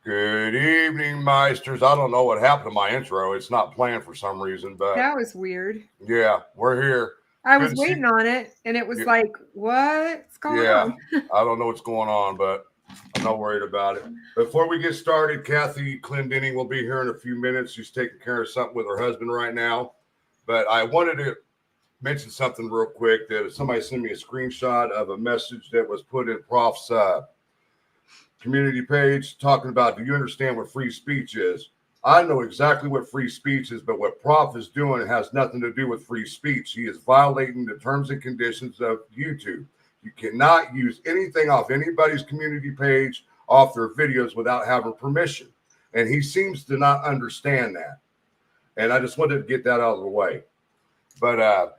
Good evening, Meisters. I don't know what happened to my intro. It's not planned for some reason, but That was weird. yeah, we're here. I Good was to see. waiting on it, and it was Yeah, like, what's going yeah. on? I don't know what's going on, but I'm not worried about it. Before we get started, Kathy Clendenning will be here in a few minutes. She's taking care of something with her husband right now. But I wanted to mention something real quick that somebody sent me a screenshot of a message that was put in Prof's community page talking about, do you understand what free speech is? I know exactly what free speech is, but what Prof is doing has nothing to do with free speech. He is violating the terms and conditions of YouTube. You cannot use anything off anybody's community page, off their videos without having permission. And he seems to not understand that. And I just wanted to get that out of the way. But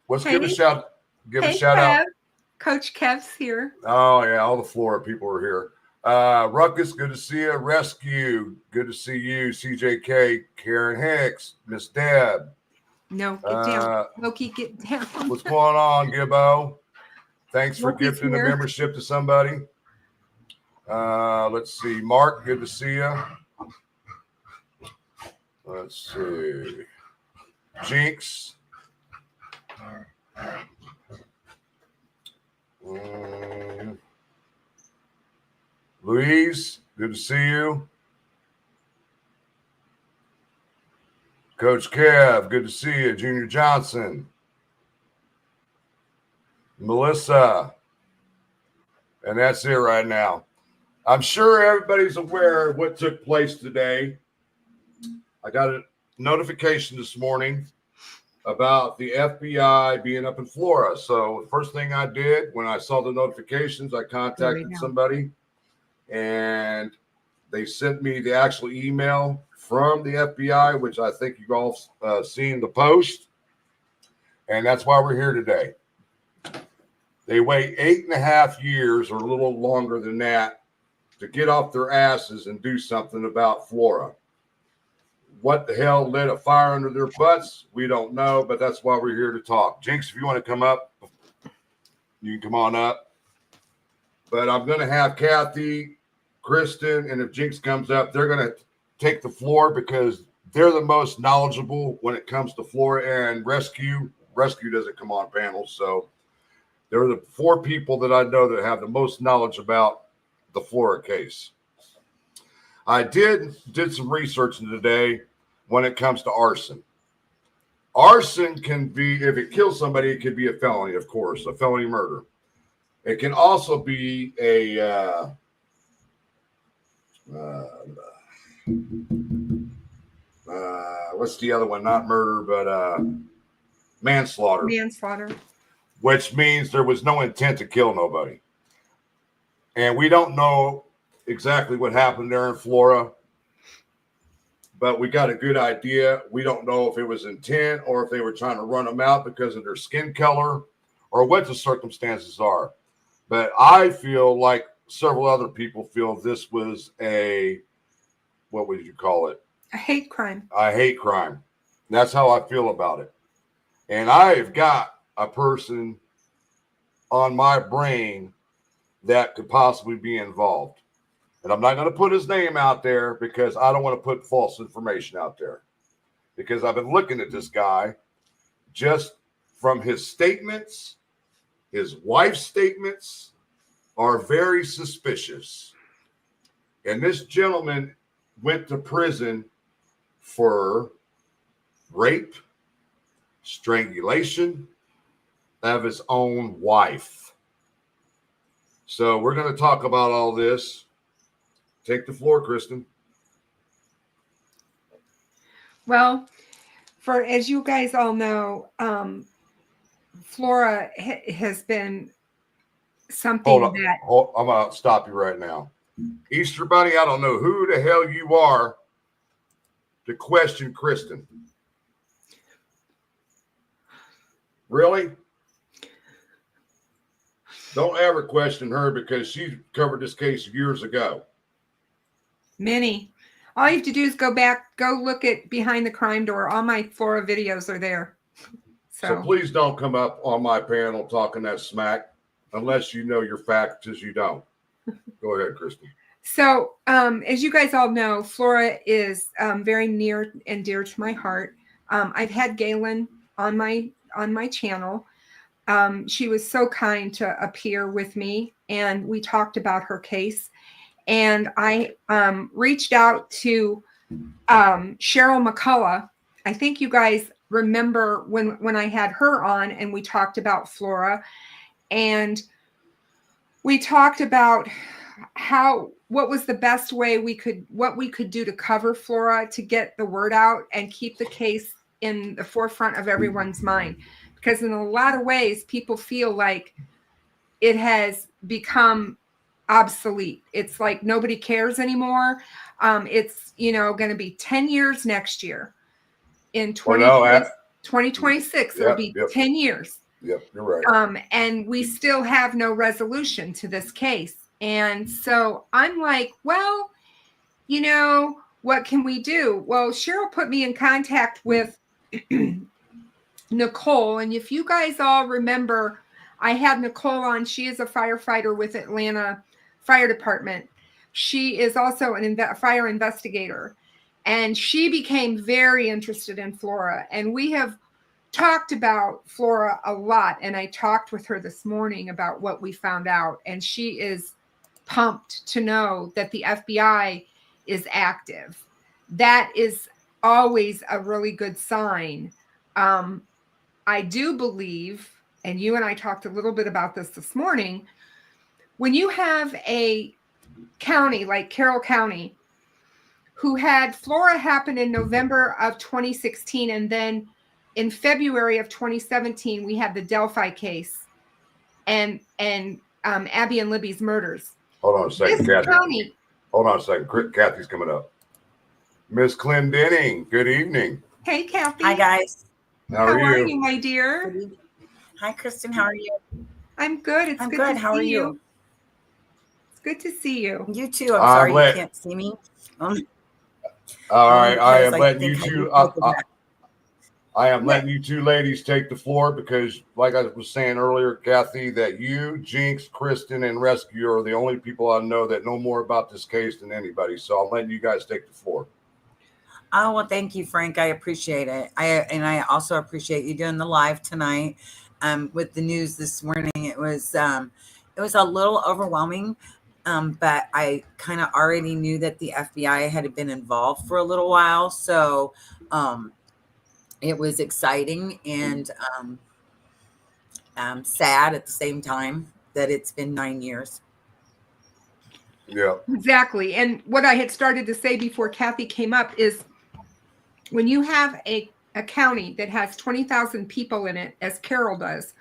let's give a shout Kev. out. Coach Kev's here. Oh, yeah, all the Flora people are here. Ruckus, good to see you. Rescue, good to see you. CJK, Karen Hicks, Miss Deb. No, get down. Loki, get down. What's going on, Gibbo? Thanks for Loki's gifting here. a membership to somebody. Let's see. Mark, good to see you. Let's see. Jinx. Louise, good to see you. Coach Kev, good to see you. Junior Johnson. Melissa. And that's it right now. I'm sure everybody's aware of what took place today. I got a notification this morning about the FBI being up in Flora. So the first thing I did when I saw the notifications, I contacted somebody, and they sent me the actual email from the FBI, which I think you've all seen the post. And that's why we're here today. They wait 8.5 years or a little longer than that to get off their asses and do something about Flora. What the hell lit a fire under their butts? We don't know, but that's why we're here to talk. Jinx, if you want to come up, you can come on up. But I'm going to have Kathy, Kristen, and if Jinx comes up, they're going to take the floor because they're the most knowledgeable when it comes to Flora and rescue. Rescue doesn't come on panels, so they're the 4 people that I know that have the most knowledge about the Flora case. I did some research today when it comes to arson. Arson can be, if it kills somebody, it could be a felony, of course, a felony murder. It can also be a what's the other one? Not murder, but manslaughter. Manslaughter. Which means there was no intent to kill nobody. And we don't know exactly what happened there in Flora, but we got a good idea. We don't know if it was intent or if they were trying to run them out because of their skin color or what the circumstances are. But I feel like several other people feel this was a, what would you call it? A hate crime. A hate crime. That's how I feel about it. And I've got a person on my brain that could possibly be involved. And I'm not going to put his name out there because I don't want to put false information out there. Because I've been looking at this guy just from his statements, his wife's statements are very suspicious. And this gentleman went to prison for rape, strangulation of his own wife. So we're going to talk about all this. Take the floor, Kristen. Well, as you guys all know, Flora has been something that... I'm going to stop you right now. Easter Bunny, I don't know who the hell you are to question Kristen. Really? Don't ever question her because she covered this case years ago. Many. All you have to do is go look at Behind the Crime Door. All my Flora videos are there. So please don't come up on my panel talking that smack unless you know your facts, as you don't. Go ahead, Kristen. So, as you guys all know, Flora is very near and dear to my heart. I've had Galen on my channel. She was so kind to appear with me, and we talked about her case. And I reached out to Cheryl McCullough. I think you guys remember when I had her on, and we talked about Flora, and we talked about what was the best way we could do to cover Flora, to get the word out and keep the case in the forefront of everyone's mind. Because in a lot of ways, people feel like it has become obsolete. It's like nobody cares anymore. It's, going to be 10 years next year. In 2026, it'll be 10 years. Yep, you're right. And we still have no resolution to this case. And so I'm like, well, what can we do? Well, Cheryl put me in contact with Nicole. And if you guys all remember, I had Nicole on. She is a firefighter with Atlanta Fire Department. She is also a fire investigator. And she became very interested in Flora. And we have talked about Flora a lot. And I talked with her this morning about what we found out. And she is pumped to know that the FBI is active. That is always a really good sign. I do believe, and you and I talked a little bit about this morning, when you have a county like Carroll County, who had Flora happen in November of 2016, and then in February of 2017, we had the Delphi case and Abby and Libby's murders. Hold on a second, Kathy. County, hold on a second. Kathy's coming up. Miss Clendenning, good evening. Hey, Kathy. Hi, guys. How are you, my dear? Hi, Kristen. How are you? I'm good. I'm good. How are you? It's good to see you. You too. I'm sorry you can't see me. All right. I am letting you two. I am letting you two ladies take the floor because, like I was saying earlier, Kathy, that you, Jinx, Kristen, and Rescue are the only people I know that know more about this case than anybody. So I'm letting you guys take the floor. Oh, well, thank you, Frank. I appreciate it. I also appreciate you doing the live tonight. With the news this morning, it was a little overwhelming, but I kind of already knew that the FBI had been involved for a little while, so it was exciting and sad at the same time that it's been 9 years. Yeah, exactly. And what I had started to say before Kathy came up is, when you have a county that has 20,000 people in it, as Carroll does,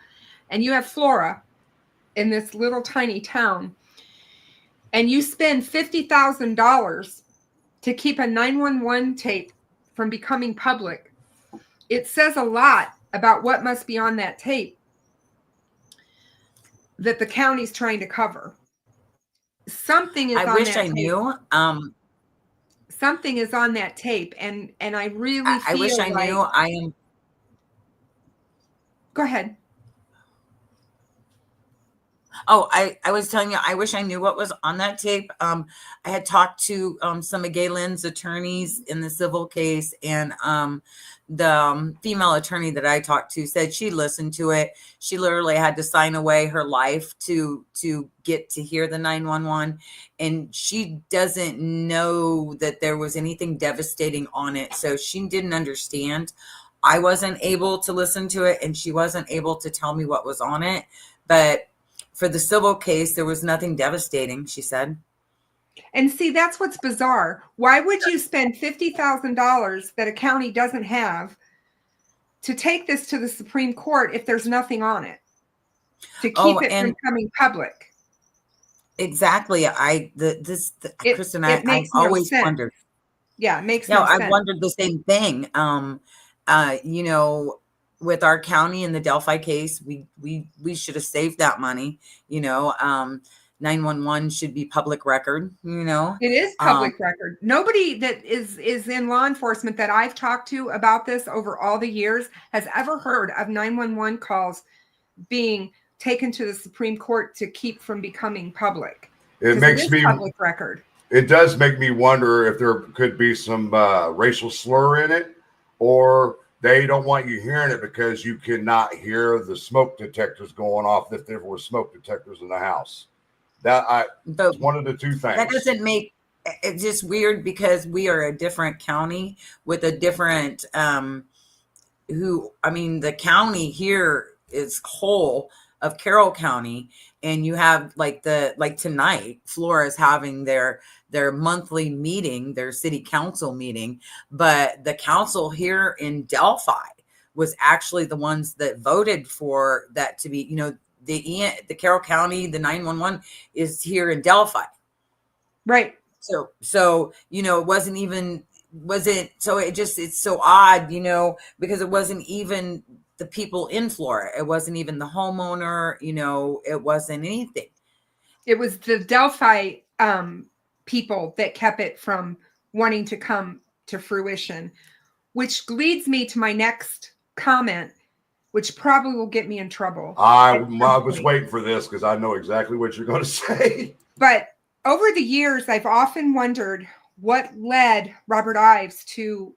and you have Flora in this little tiny town, and you spend $50,000 to keep a 911 tape from becoming public, it says a lot about what must be on that tape that the county's trying to cover. Something is on that tape. I wish I knew. Something is on that tape, and I really feel I wish I knew. I am. Go ahead. Oh, I was telling you, I wish I knew what was on that tape. I had talked to some of Galen's attorneys in the civil case, and the female attorney that I talked to said she listened to it. She literally had to sign away her life to get to hear the 911, and she doesn't know that there was anything devastating on it, so she didn't understand. I wasn't able to listen to it, and she wasn't able to tell me what was on it, but for the civil case, there was nothing devastating, she said. And see, that's what's bizarre. Why would you spend $50,000 that a county doesn't have to take this to the Supreme Court if there's nothing on it, to keep it from coming public? Exactly. Kristen, I've always wondered. Yeah, it makes no sense. I wondered the same thing. With our county in the Delphi case, we should have saved that money. 911 should be public record. It is public record. Nobody that is in law enforcement that I've talked to about this over all the years has ever heard of 911 calls being taken to the Supreme Court to keep from becoming public. It makes me public record. it does make me wonder if there could be some racial slur in it, or they don't want you hearing it because you cannot hear the smoke detectors going off if there were smoke detectors in the house. But It's one of the two things. that doesn't make it's just weird because we are a different county with a different the county here is whole of Carroll County, and you have like tonight, Flora is having their monthly meeting, their city council meeting, but the council here in Delphi was actually the ones that voted for that to be, the Carroll County, the 911 is here in Delphi. Right. So, it's so odd, because it wasn't even the people in Flora. It wasn't even the homeowner, it wasn't anything. It was the Delphi people that kept it from wanting to come to fruition, which leads me to my next comment, which probably will get me in trouble. I was waiting for this because I know exactly what you're going to say. But over the years, I've often wondered what led Robert Ives to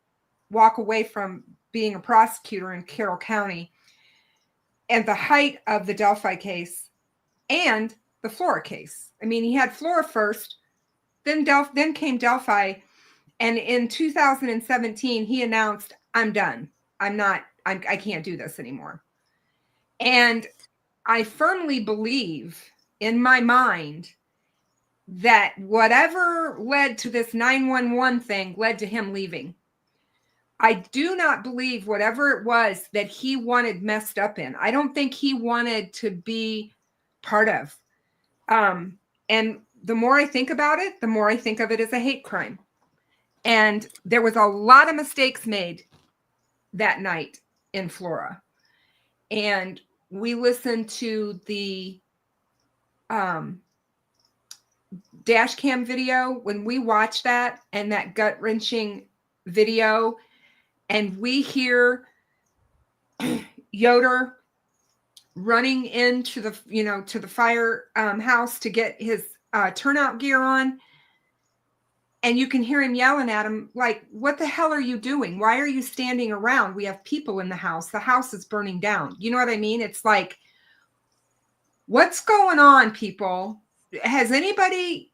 walk away from being a prosecutor in Carroll County at the height of the Delphi case and the Flora case. I mean, he had Flora first, then came Delphi. And in 2017, he announced, I'm done. I can't do this anymore. And I firmly believe in my mind that whatever led to this 911 thing led to him leaving. I do not believe whatever it was that he wanted messed up in. I don't think he wanted to be part of. And the more I think about it, the more I think of it as a hate crime. And there was a lot of mistakes made that night in Flora. And we listened to the dash cam video. When we watch that and that gut-wrenching video, and we hear Yoder running into the, to the fire house to get his turnout gear on, and you can hear him yelling at him like, what the hell are you doing? Why are you standing around? We have people in the house. The house is burning down. You know what I mean? It's like, what's going on, people? Has anybody,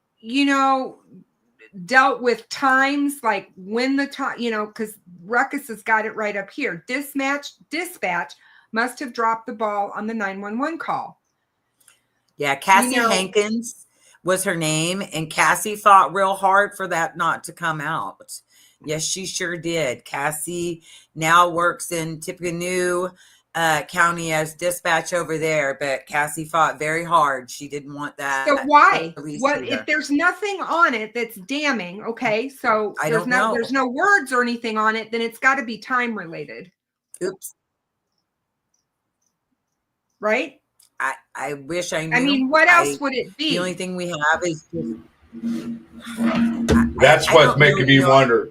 dealt with times like when the time, because Ruckus has got it right up here. Dispatch must have dropped the ball on the 911 call. Yeah, Cassie Hankins was her name, and Cassie fought real hard for that not to come out. Yes, she sure did. Cassie now works in Tippecanoe County as dispatch over there, but Cassie fought very hard. She didn't want that. So why? What if there's nothing on it that's damning? Okay, so there's no words or anything on it, then it's got to be time related. Oops. Right? I wish I knew. I mean, what else would it be? The only thing we have is that's what's making me wonder.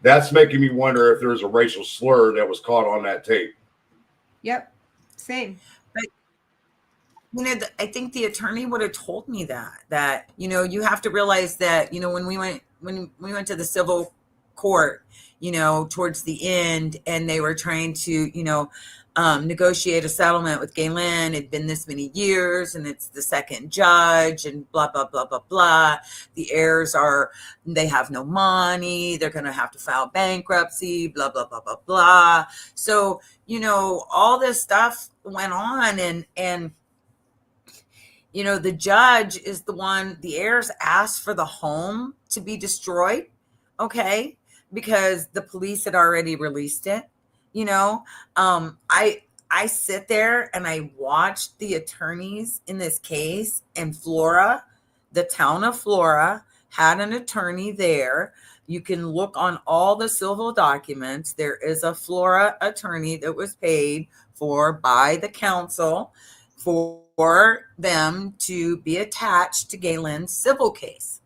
That's making me wonder if there's a racial slur that was caught on that tape. Yep. Same. But I think the attorney would have told me that you have to realize that, when we went to the civil court, towards the end, and they were trying to, negotiate a settlement with Galen. It'd been this many years, and it's the second judge, and blah, blah, blah, blah, blah. The heirs they have no money. They're going to have to file bankruptcy, blah, blah, blah, blah, blah. So, all this stuff went on, and the judge is the one, the heirs asked for the home to be destroyed. Okay. Because the police had already released it. I sit there and I watch the attorneys in this case, and Flora, the town of Flora, had an attorney there. You can look on all the civil documents. There is a Flora attorney that was paid for by the council for them to be attached to Galen's civil case.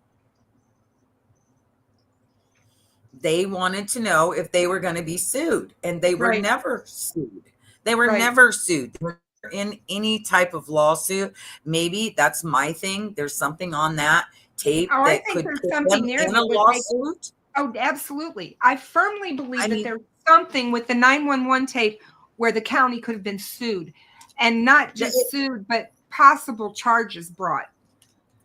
They wanted to know if they were going to be sued, and they were never sued. They were never sued. They were in any type of lawsuit. Maybe that's my thing. There's something on that. tape Oh, I that think could there's put them something there in that a would make. lawsuit? Oh, absolutely. I firmly believe I that mean, there's something with the 911 tape where the county could have been sued, and not just sued, but possible charges brought.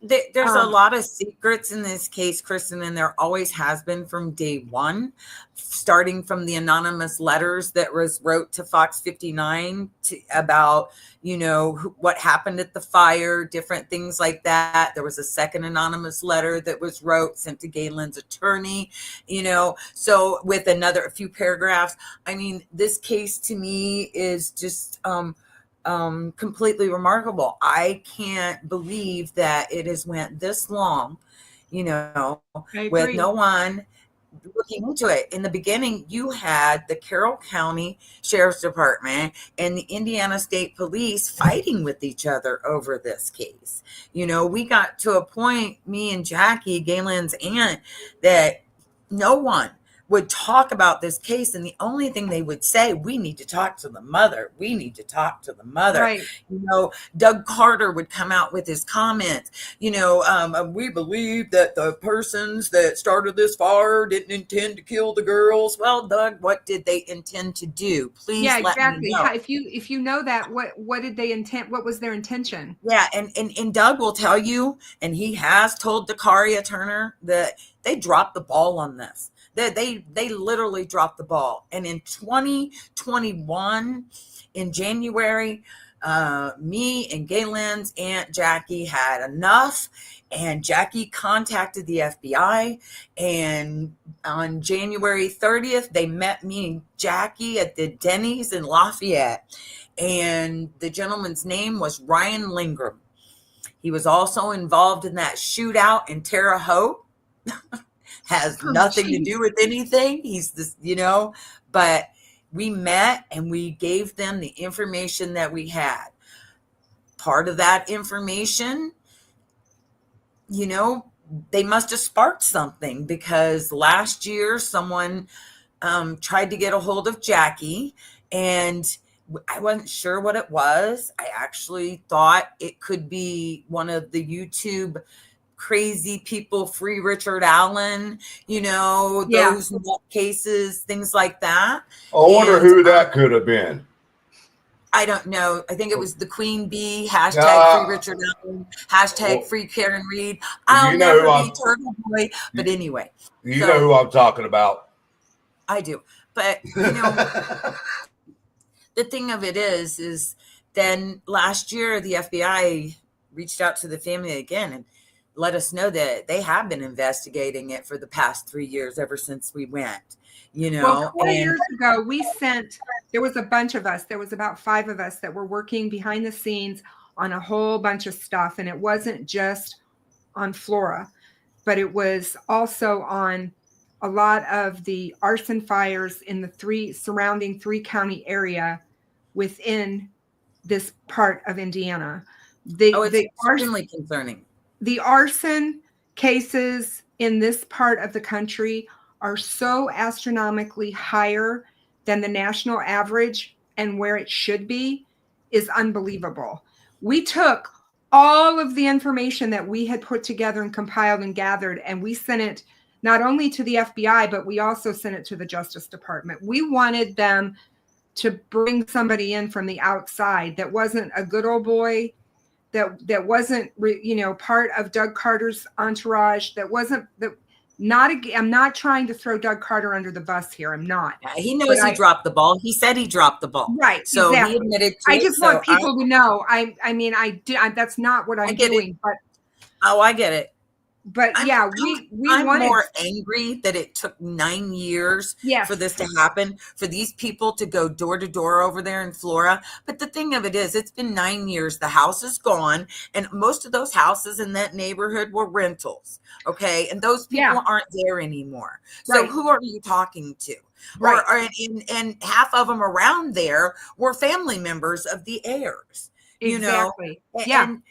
There's a lot of secrets in this case, Kristen, and there always has been from day one, starting from the anonymous letters that was wrote to Fox 59 about, what happened at the fire, different things like that. There was a second anonymous letter that was sent to Galen's attorney, so with a few paragraphs. I mean, this case to me is just, completely remarkable. I can't believe that it has went this long, with no one looking into it. In the beginning, you had the Carroll County Sheriff's Department and the Indiana State Police fighting with each other over this case. We got to a point, me and Jackie, Galen's aunt, that no one would talk about this case, and the only thing they would say, we need to talk to the mother. We need to talk to the mother. Right. Doug Carter would come out with his comments. We believe that the persons that started this fire didn't intend to kill the girls. Well, Doug, what did they intend to do? Please let me know. If you know that, what did they intend? What was their intention? Yeah, and Doug will tell you, and he has told Dakaria Turner that they dropped the ball on this. They literally dropped the ball. And in 2021, in January, me and Galen's aunt Jackie had enough, and Jackie contacted the FBI. And on January 30th, they met me and Jackie at the Denny's in Lafayette. And the gentleman's name was Ryan Lingram. He was also involved in that shootout in Terre Haute. Has nothing to do with anything. He's this, but we met and we gave them the information that we had. Part of that information, they must have sparked something, because last year someone tried to get a hold of Jackie, and I wasn't sure what it was. I actually thought it could be one of the YouTube crazy people, Free Richard Allen, those cases, things like that. I wonder who that could have been. I don't know. I think it was the Queen Bee, hashtag Free Richard Allen, hashtag Free Karen Reed. I'll never be Turtle Boy. But anyway. You know who I'm talking about. I do. But, the thing of it is then last year, the FBI reached out to the family again and let us know that they have been investigating it for the past 3 years, ever since we went, Well, 4 years ago, there was a bunch of us. There was about 5 of us that were working behind the scenes on a whole bunch of stuff. And it wasn't just on Flora, but it was also on a lot of the arson fires in the surrounding 3-county area within this part of Indiana. It's extremely concerning. The arson cases in this part of the country are so astronomically higher than the national average, and where it should be is unbelievable. We took all of the information that we had put together and compiled and gathered, and we sent it not only to the FBI, but we also sent it to the Justice Department. We wanted them to bring somebody in from the outside that wasn't a good old boy, that wasn't, part of Doug Carter's entourage, I'm not trying to throw Doug Carter under the bus here. I'm not. He knows he dropped the ball. He said he dropped the ball. Right. So exactly. He admitted to I it. just want people to know. I mean, that's not what I'm doing. But I get it. But I'm more angry that it took 9 years for this to happen, for these people to go door to door over there in Flora. But the thing of it is, it's been 9 years. The house is gone, and most of those houses in that neighborhood were rentals. Okay, and those people aren't there anymore. So who are you talking to? Right. And half of them around there were family members of the heirs. Exactly. And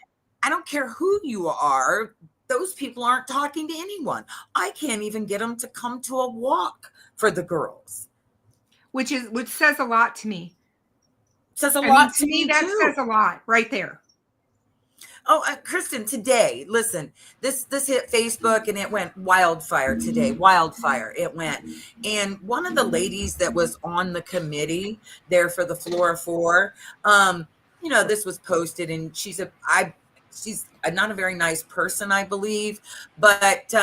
I don't care who you are. Those people aren't talking to anyone. I can't even get them to come to a walk for the girls. Which says a lot to me. Says a lot to me. That too. says a lot right there. Oh, Kristen, today, listen, this hit Facebook and it went wildfire today. Wildfire, it went. And one of the ladies that was on the committee there for the Flora 4, this was posted, and she's not a very nice person, I believe, but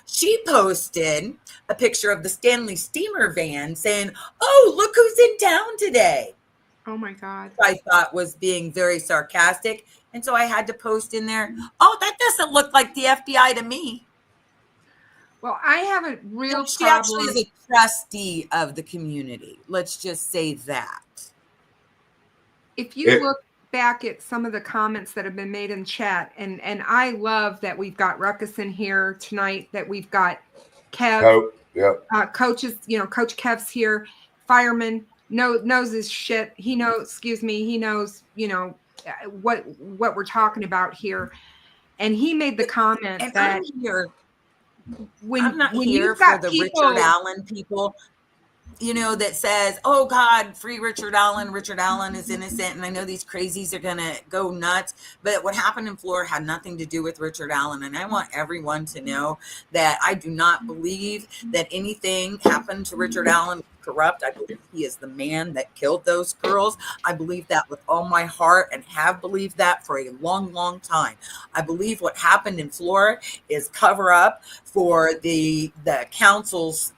she posted a picture of the Stanley Steamer van saying, "Oh, look who's in town today." Oh my God. I thought was being very sarcastic. And so I had to post in there, "Oh, that doesn't look like the FBI to me." Well, I have a real She problem. actually is a trustee of the community. Let's just say that. If you look back at some of the comments that have been made in chat, and I love that we've got Ruckus in here tonight, that we've got Kev, coaches, Coach Kev's here, fireman, knows his shit. He knows, he knows, what we're talking about here. And he made the comment And that I'm not here for the Richard Allen people, that says, "Oh God, free Richard Allen. Richard Allen is innocent." And I know these crazies are going to go nuts, but what happened in Flora had nothing to do with Richard Allen. And I want everyone to know that I do not believe that anything happened to Richard Allen corrupt. I believe he is the man that killed those girls. I believe that with all my heart, and have believed that for a long, long time. I believe what happened in Flora is cover up for the council's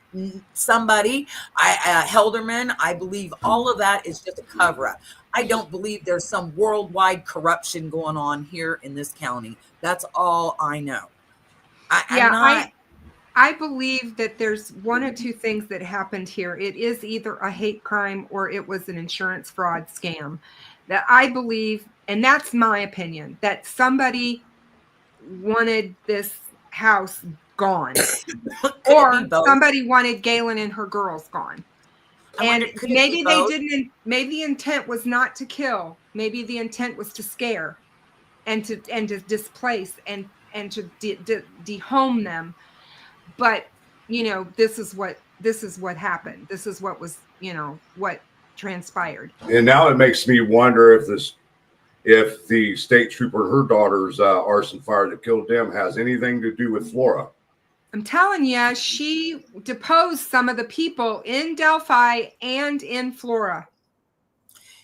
somebody, Helderman. I believe all of that is just a cover up. I don't believe there's some worldwide corruption going on here in this county. That's all I know. I believe that there's one or two things that happened here. It is either a hate crime or it was an insurance fraud scam. That I believe, and that's my opinion, that somebody wanted this house gone. Or somebody wanted Galen and her girls gone. And maybe they didn't, maybe the intent was not to kill. Maybe the intent was to scare and to displace and to dehome them. But this is what happened. This is what was, what transpired. And now it makes me wonder if the state trooper, her daughter's arson fire that killed them, has anything to do with Flora. I'm telling you, she deposed some of the people in Delphi and in Flora.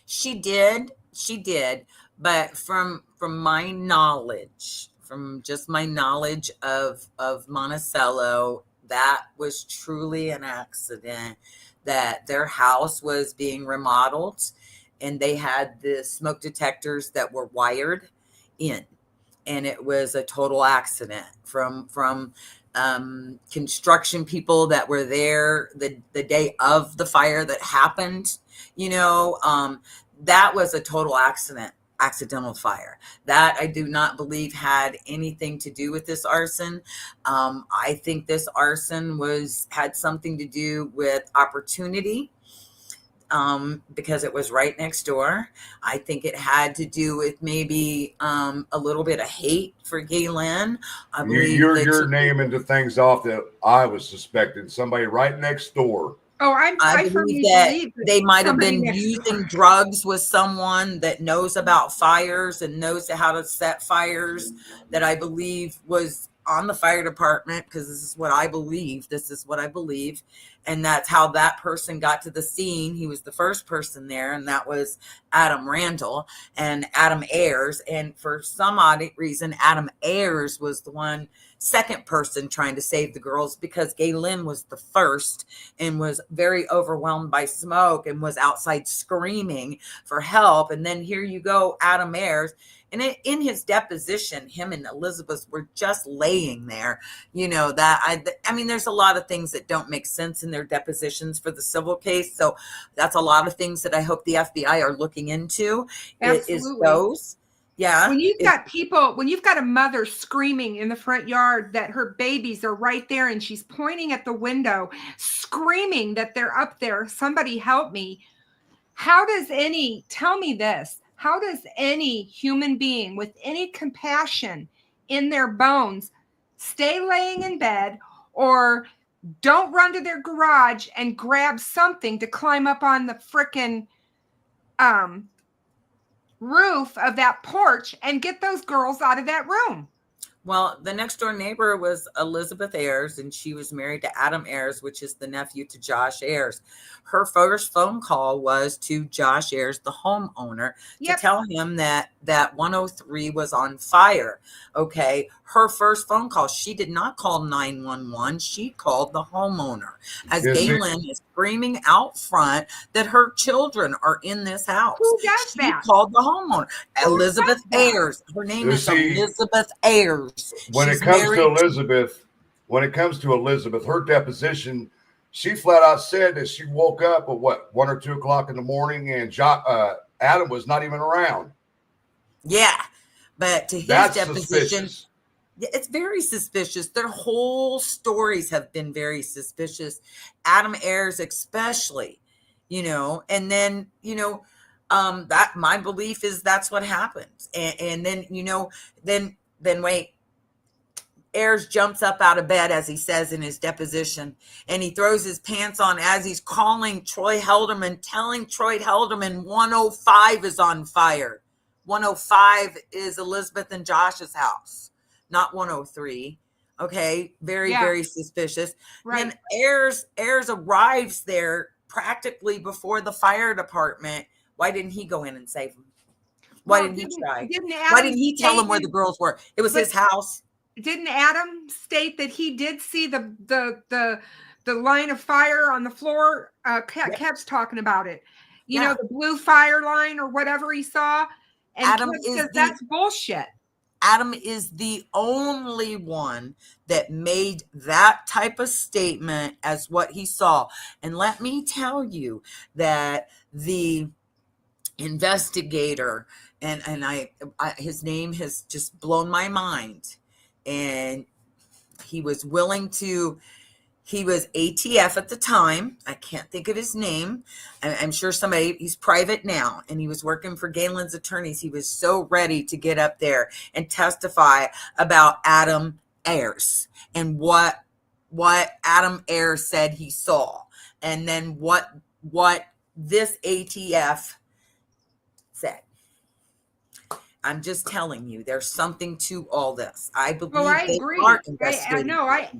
She did. But from my knowledge, from just my knowledge of Monticello, that was truly an accident, that their house was being remodeled and they had the smoke detectors that were wired in, and it was a total accident from construction people that were there the day of the fire that happened. That was a total accidental fire that I do not believe had anything to do with this arson. I think this arson had something to do with opportunity, because it was right next door. I think it had to do with maybe a little bit of hate for Galen. I believe you're naming the things off that I was suspecting. Somebody right next door. Oh, I believe that they might have been using drugs with someone that knows about fires and knows how to set fires, that I believe was on the fire department, because this is what I believe. And that's how that person got to the scene. He was the first person there, and that was Adam Randall and Adam Ayers. And for some odd reason, Adam Ayers was the second person trying to save the girls, because Galen was the first and was very overwhelmed by smoke and was outside screaming for help. And then here you go, Adam Ayers. And in his deposition, him and Elizabeth were just laying there. There's a lot of things that don't make sense in their depositions for the civil case. So that's a lot of things that I hope the FBI are looking into. Absolutely. Is those. Yeah. When you've got a mother screaming in the front yard that her babies are right there and she's pointing at the window, screaming that they're up there, somebody help me. Tell me this, how does any human being with any compassion in their bones stay laying in bed or don't run to their garage and grab something to climb up on the frickin' roof of that porch and get those girls out of that room. Well, the next door neighbor was Elizabeth Ayers, and she was married to Adam Ayers, which is the nephew to Josh Ayers. Her first phone call was to Josh Ayers, the homeowner, to tell him that 103 was on fire. Okay. Her first phone call, she did not call 911. She called the homeowner as Galen is screaming out front that her children are in this house. Who does that? She called the homeowner. Elizabeth Ayers. Her name is Elizabeth Ayers. When it comes to Elizabeth, her deposition, she flat out said that she woke up at 1 or 2 o'clock in the morning, and Adam was not even around. Yeah, but to his deposition, suspicious. It's very suspicious. Their whole stories have been very suspicious. Adam Ayers, especially, and then that my belief is that's what happens, and then then wait. Ayers jumps up out of bed, as he says in his deposition, and he throws his pants on as he's calling Troy Helderman, telling Troy Helderman 105 is on fire. 105 is Elizabeth and Josh's house, not 103. Okay, very suspicious. Right. Then Ayers arrives there practically before the fire department. Why didn't he go in and save them? Why didn't he try? Why didn't he tell them where the girls were? It was his house. Didn't Adam state that he did see the line of fire on the floor? Kev's talking about it. You know, the blue fire line or whatever he saw. And Adam says that's bullshit. Adam is the only one that made that type of statement as what he saw. And let me tell you that the investigator, and I his name has just blown my mind. And he was willing to, he was ATF at the time. I can't think of his name. I'm sure he's private now, and he was working for Galen's attorneys. He was so ready to get up there and testify about Adam Ayers and what Adam Ayers said he saw. And then what this ATF said. I'm just telling you, there's something to all this. I believe I they agree. are I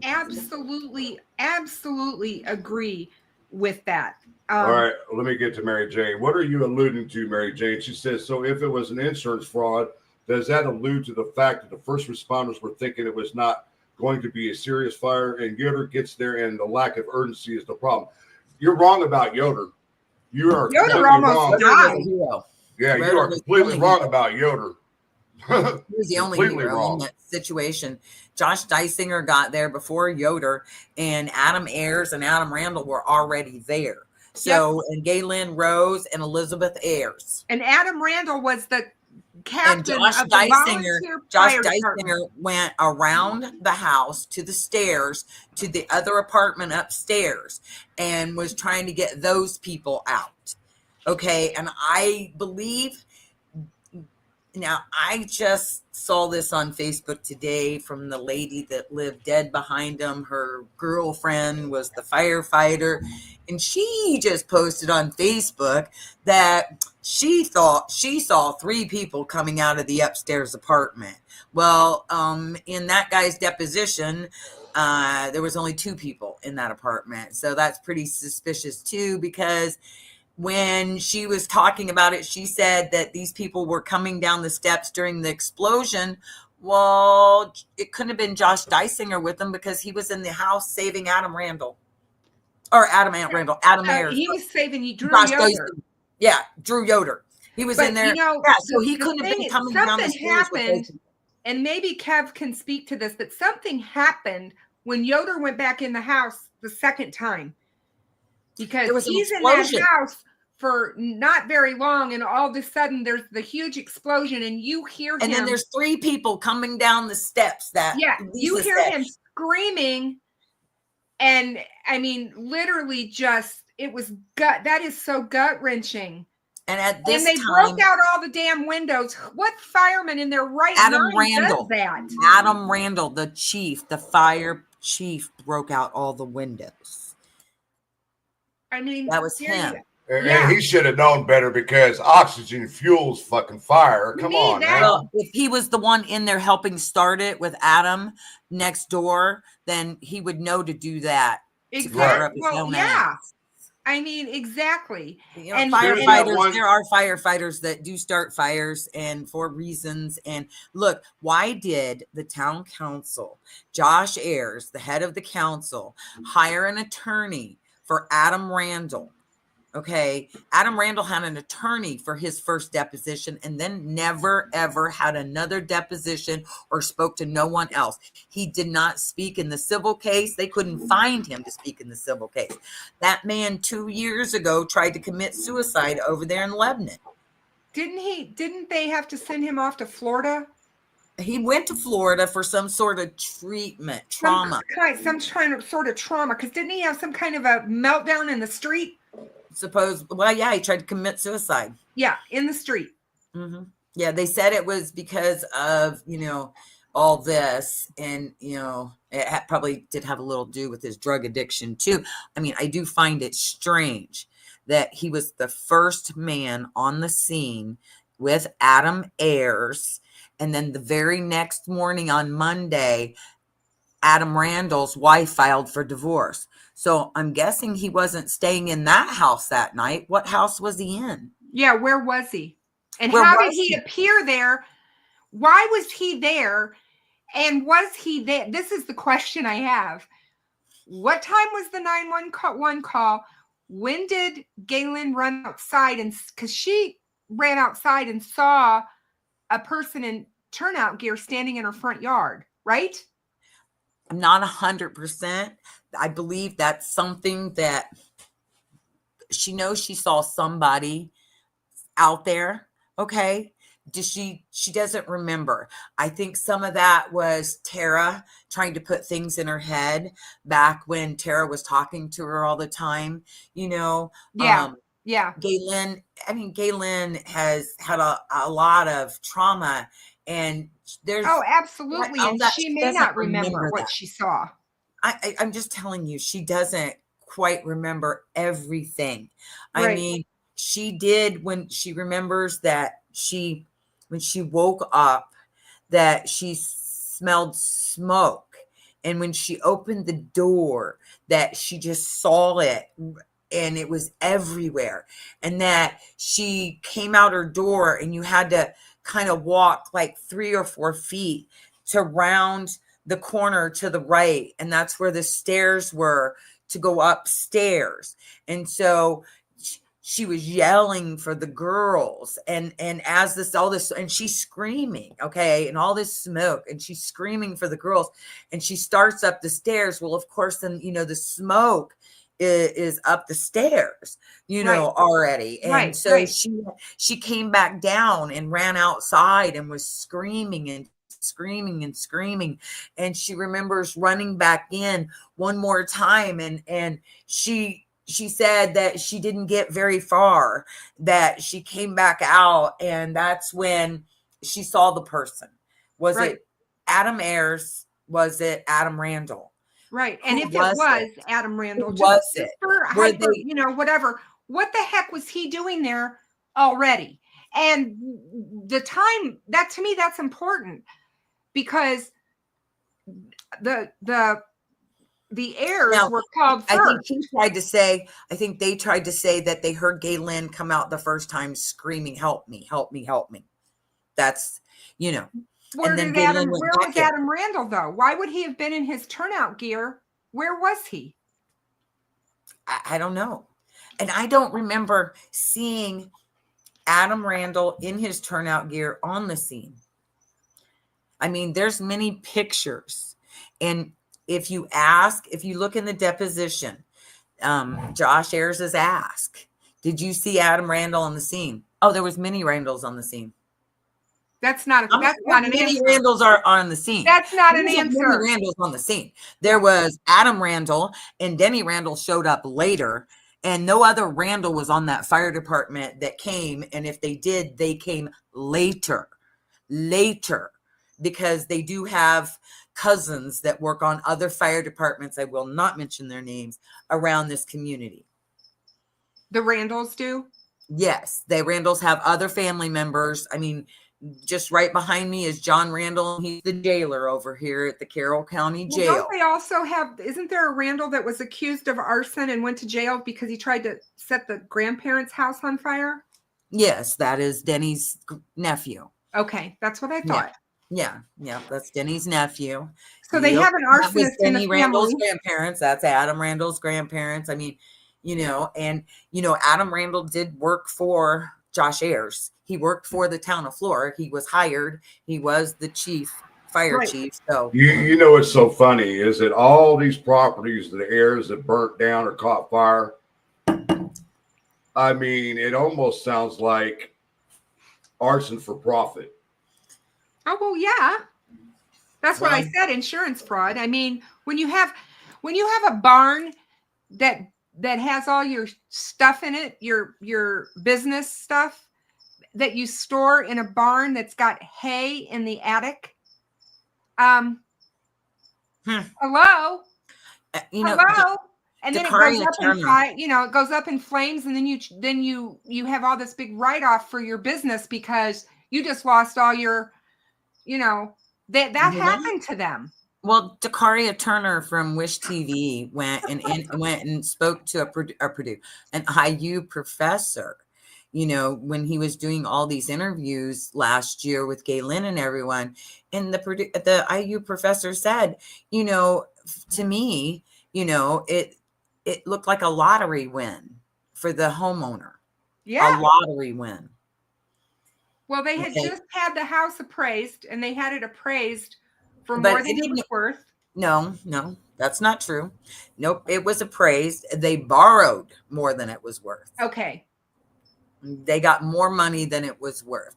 absolutely agree with that. All right, let me get to Mary Jane. What are you alluding to, Mary Jane? She says, so if it was an insurance fraud, does that allude to the fact that the first responders were thinking it was not going to be a serious fire, and Yoder gets there and the lack of urgency is the problem? You're wrong about Yoder. You are Yoder almost died. Yeah, you are completely wrong about Yoder. He was the only hero in that situation. Josh Dysinger got there before Yoder, and Adam Ayers and Adam Randall were already there. So, and Galen Rose and Elizabeth Ayers. And Adam Randall was the captain and Josh of the volunteer fire department. Dysinger went around the house to the stairs to the other apartment upstairs and was trying to get those people out. Okay, and I believe, now I just saw this on Facebook today from the lady that lived dead behind him. Her girlfriend was the firefighter, and she just posted on Facebook that she thought she saw 3 people coming out of the upstairs apartment. Well, in that guy's deposition, there was only 2 people in that apartment. So that's pretty suspicious too, because when she was talking about it, she said that these people were coming down the steps during the explosion. Well, it couldn't have been Josh Dysinger with them because he was in the house saving Adam Ayers. He was saving Drew Josh Yoder. Dysinger. Yeah, Drew Yoder. He was in there. So he couldn't have been coming down the stairs. And maybe Kev can speak to this, but something happened when Yoder went back in the house the second time. Because he's in that house for not very long, and all of a sudden there's the huge explosion, and you hear him. And then there's 3 people coming down the steps. You hear him screaming, and I mean, literally, it was gut. That is so gut wrenching. And at this time, they broke out all the damn windows. What fireman in their right mind does that? Adam Randall, the chief, the fire chief, broke out all the windows. I mean, that was him. Yeah. And he should have known better because oxygen fuels fucking fire. To Come me, on that- now. Well, if he was the one in there helping start it with Adam next door, then he would know to do that to cover up his Well, own yeah. ass. I mean, exactly. You know, And firefighters, there are firefighters that do start fires and for reasons. And look, why did the town council, Josh Ayers, the head of the council, hire an attorney for Adam Randall? Okay. Adam Randall had an attorney for his first deposition and then never, ever had another deposition or spoke to no one else. He did not speak in the civil case. They couldn't find him to speak in the civil case. That man 2 years ago tried to commit suicide over there in Lebanon. Didn't they have to send him off to Florida? He went to Florida for some sort of treatment, trauma. Some kind of sort of trauma. Because didn't he have some kind of a meltdown in the street? Well, yeah, he tried to commit suicide. Yeah, in the street. Mm-hmm. Yeah, they said it was because of, all this. And, it probably did have a little to do with his drug addiction, too. I mean, I do find it strange that he was the first man on the scene with Adam Ayers. And then the very next morning on Monday, Adam Randall's wife filed for divorce. So I'm guessing he wasn't staying in that house that night. What house was he in? Yeah, where was he? And Where how did was he he? appear there? Why was he there? And was he there? This is the question I have. What time was the 911 call? When did Galen run outside? And because she ran outside and saw a person in turnout gear standing in her front yard, right? I'm not 100%. I believe that's something that she knows she saw somebody out there. Okay. She doesn't remember. I think some of that was Tara trying to put things in her head back when Tara was talking to her all the time, Yeah. Galen has had a lot of trauma, and there's absolutely. And she may not remember what she saw. I'm just telling you, she doesn't quite remember everything. Right. I mean, she did when she remembers that when she woke up, that she smelled smoke. And when she opened the door, that she just saw it and it was everywhere. And that she came out her door and you had to kind of walk like 3 or 4 feet to round the corner to the right. And that's where the stairs were to go upstairs. And so she was yelling for the girls and as all this, and she's screaming, okay, and all this smoke, and she's screaming for the girls, and she starts up the stairs. Well, of course, then, the smoke is up the stairs, already. And so she came back down and ran outside and was screaming and screaming and screaming. And she remembers running back in one more time. And she said that she didn't get very far, that she came back out, and that's when she saw the person. Was it Adam Ayers? Was it Adam Randall? Right. And if it was Adam Randall, whatever, what the heck was he doing there already? And the time, that to me, that's important, because the heirs were called first. I think they tried to say that they heard Galen come out the first time screaming, "Help me, help me, help me." That's, Where was Adam Randall, though? Why would he have been in his turnout gear? Where was he? I don't know. And I don't remember seeing Adam Randall in his turnout gear on the scene. I mean, there's many pictures. And if you look in the deposition, Josh Ayers is asked, did you see Adam Randall on the scene? Oh, there was many Randalls on the scene. That's not an answer. Randalls are on the scene. That's not an answer. Many Randalls on the scene. There was Adam Randall, and Denny Randall showed up later, and no other Randall was on that fire department that came. And if they did, they came later, because they do have cousins that work on other fire departments. I will not mention their names around this community. The Randalls do? Yes, they Randalls have other family members. I mean, just right behind me is John Randall. He's the jailer over here at the Carroll County Well, Jail. don't they also have, isn't there a Randall that was accused of arson and went to jail because he tried to set the grandparents' house on fire? Yes, that is Denny's nephew. Okay, that's what I thought. Yeah, that's Denny's nephew. So they have an That was arsonist in the Denny Randall's family. grandparents. That's Adam Randall's grandparents. I mean, and Adam Randall did work for Josh Ayers. He worked for the town of Flora. He was hired. He was the fire Right. chief. So You know what's so funny is that all these properties, the heirs that burnt down or caught fire, I mean, it almost sounds like arson for profit. Oh, well, yeah. That's what I said, insurance fraud. I mean, when you have a barn that has all your stuff in it, your business stuff that you store in a barn that's got hay in the attic. Hello? Hello? And then it goes up in fire, it goes up in flames, and then you have all this big write-off for your business because you just lost all your, that happened to them. Well, Dakaria Turner from Wish TV went and spoke to an IU professor, when he was doing all these interviews last year with Galen and everyone. And the IU professor said, to me, it looked like a lottery win for the homeowner. Yeah. A lottery win. Well, they had just had the house appraised, and they had it appraised for more than it was worth. No, that's not true. Nope, it was appraised. They borrowed more than it was worth. Okay. They got more money than it was worth.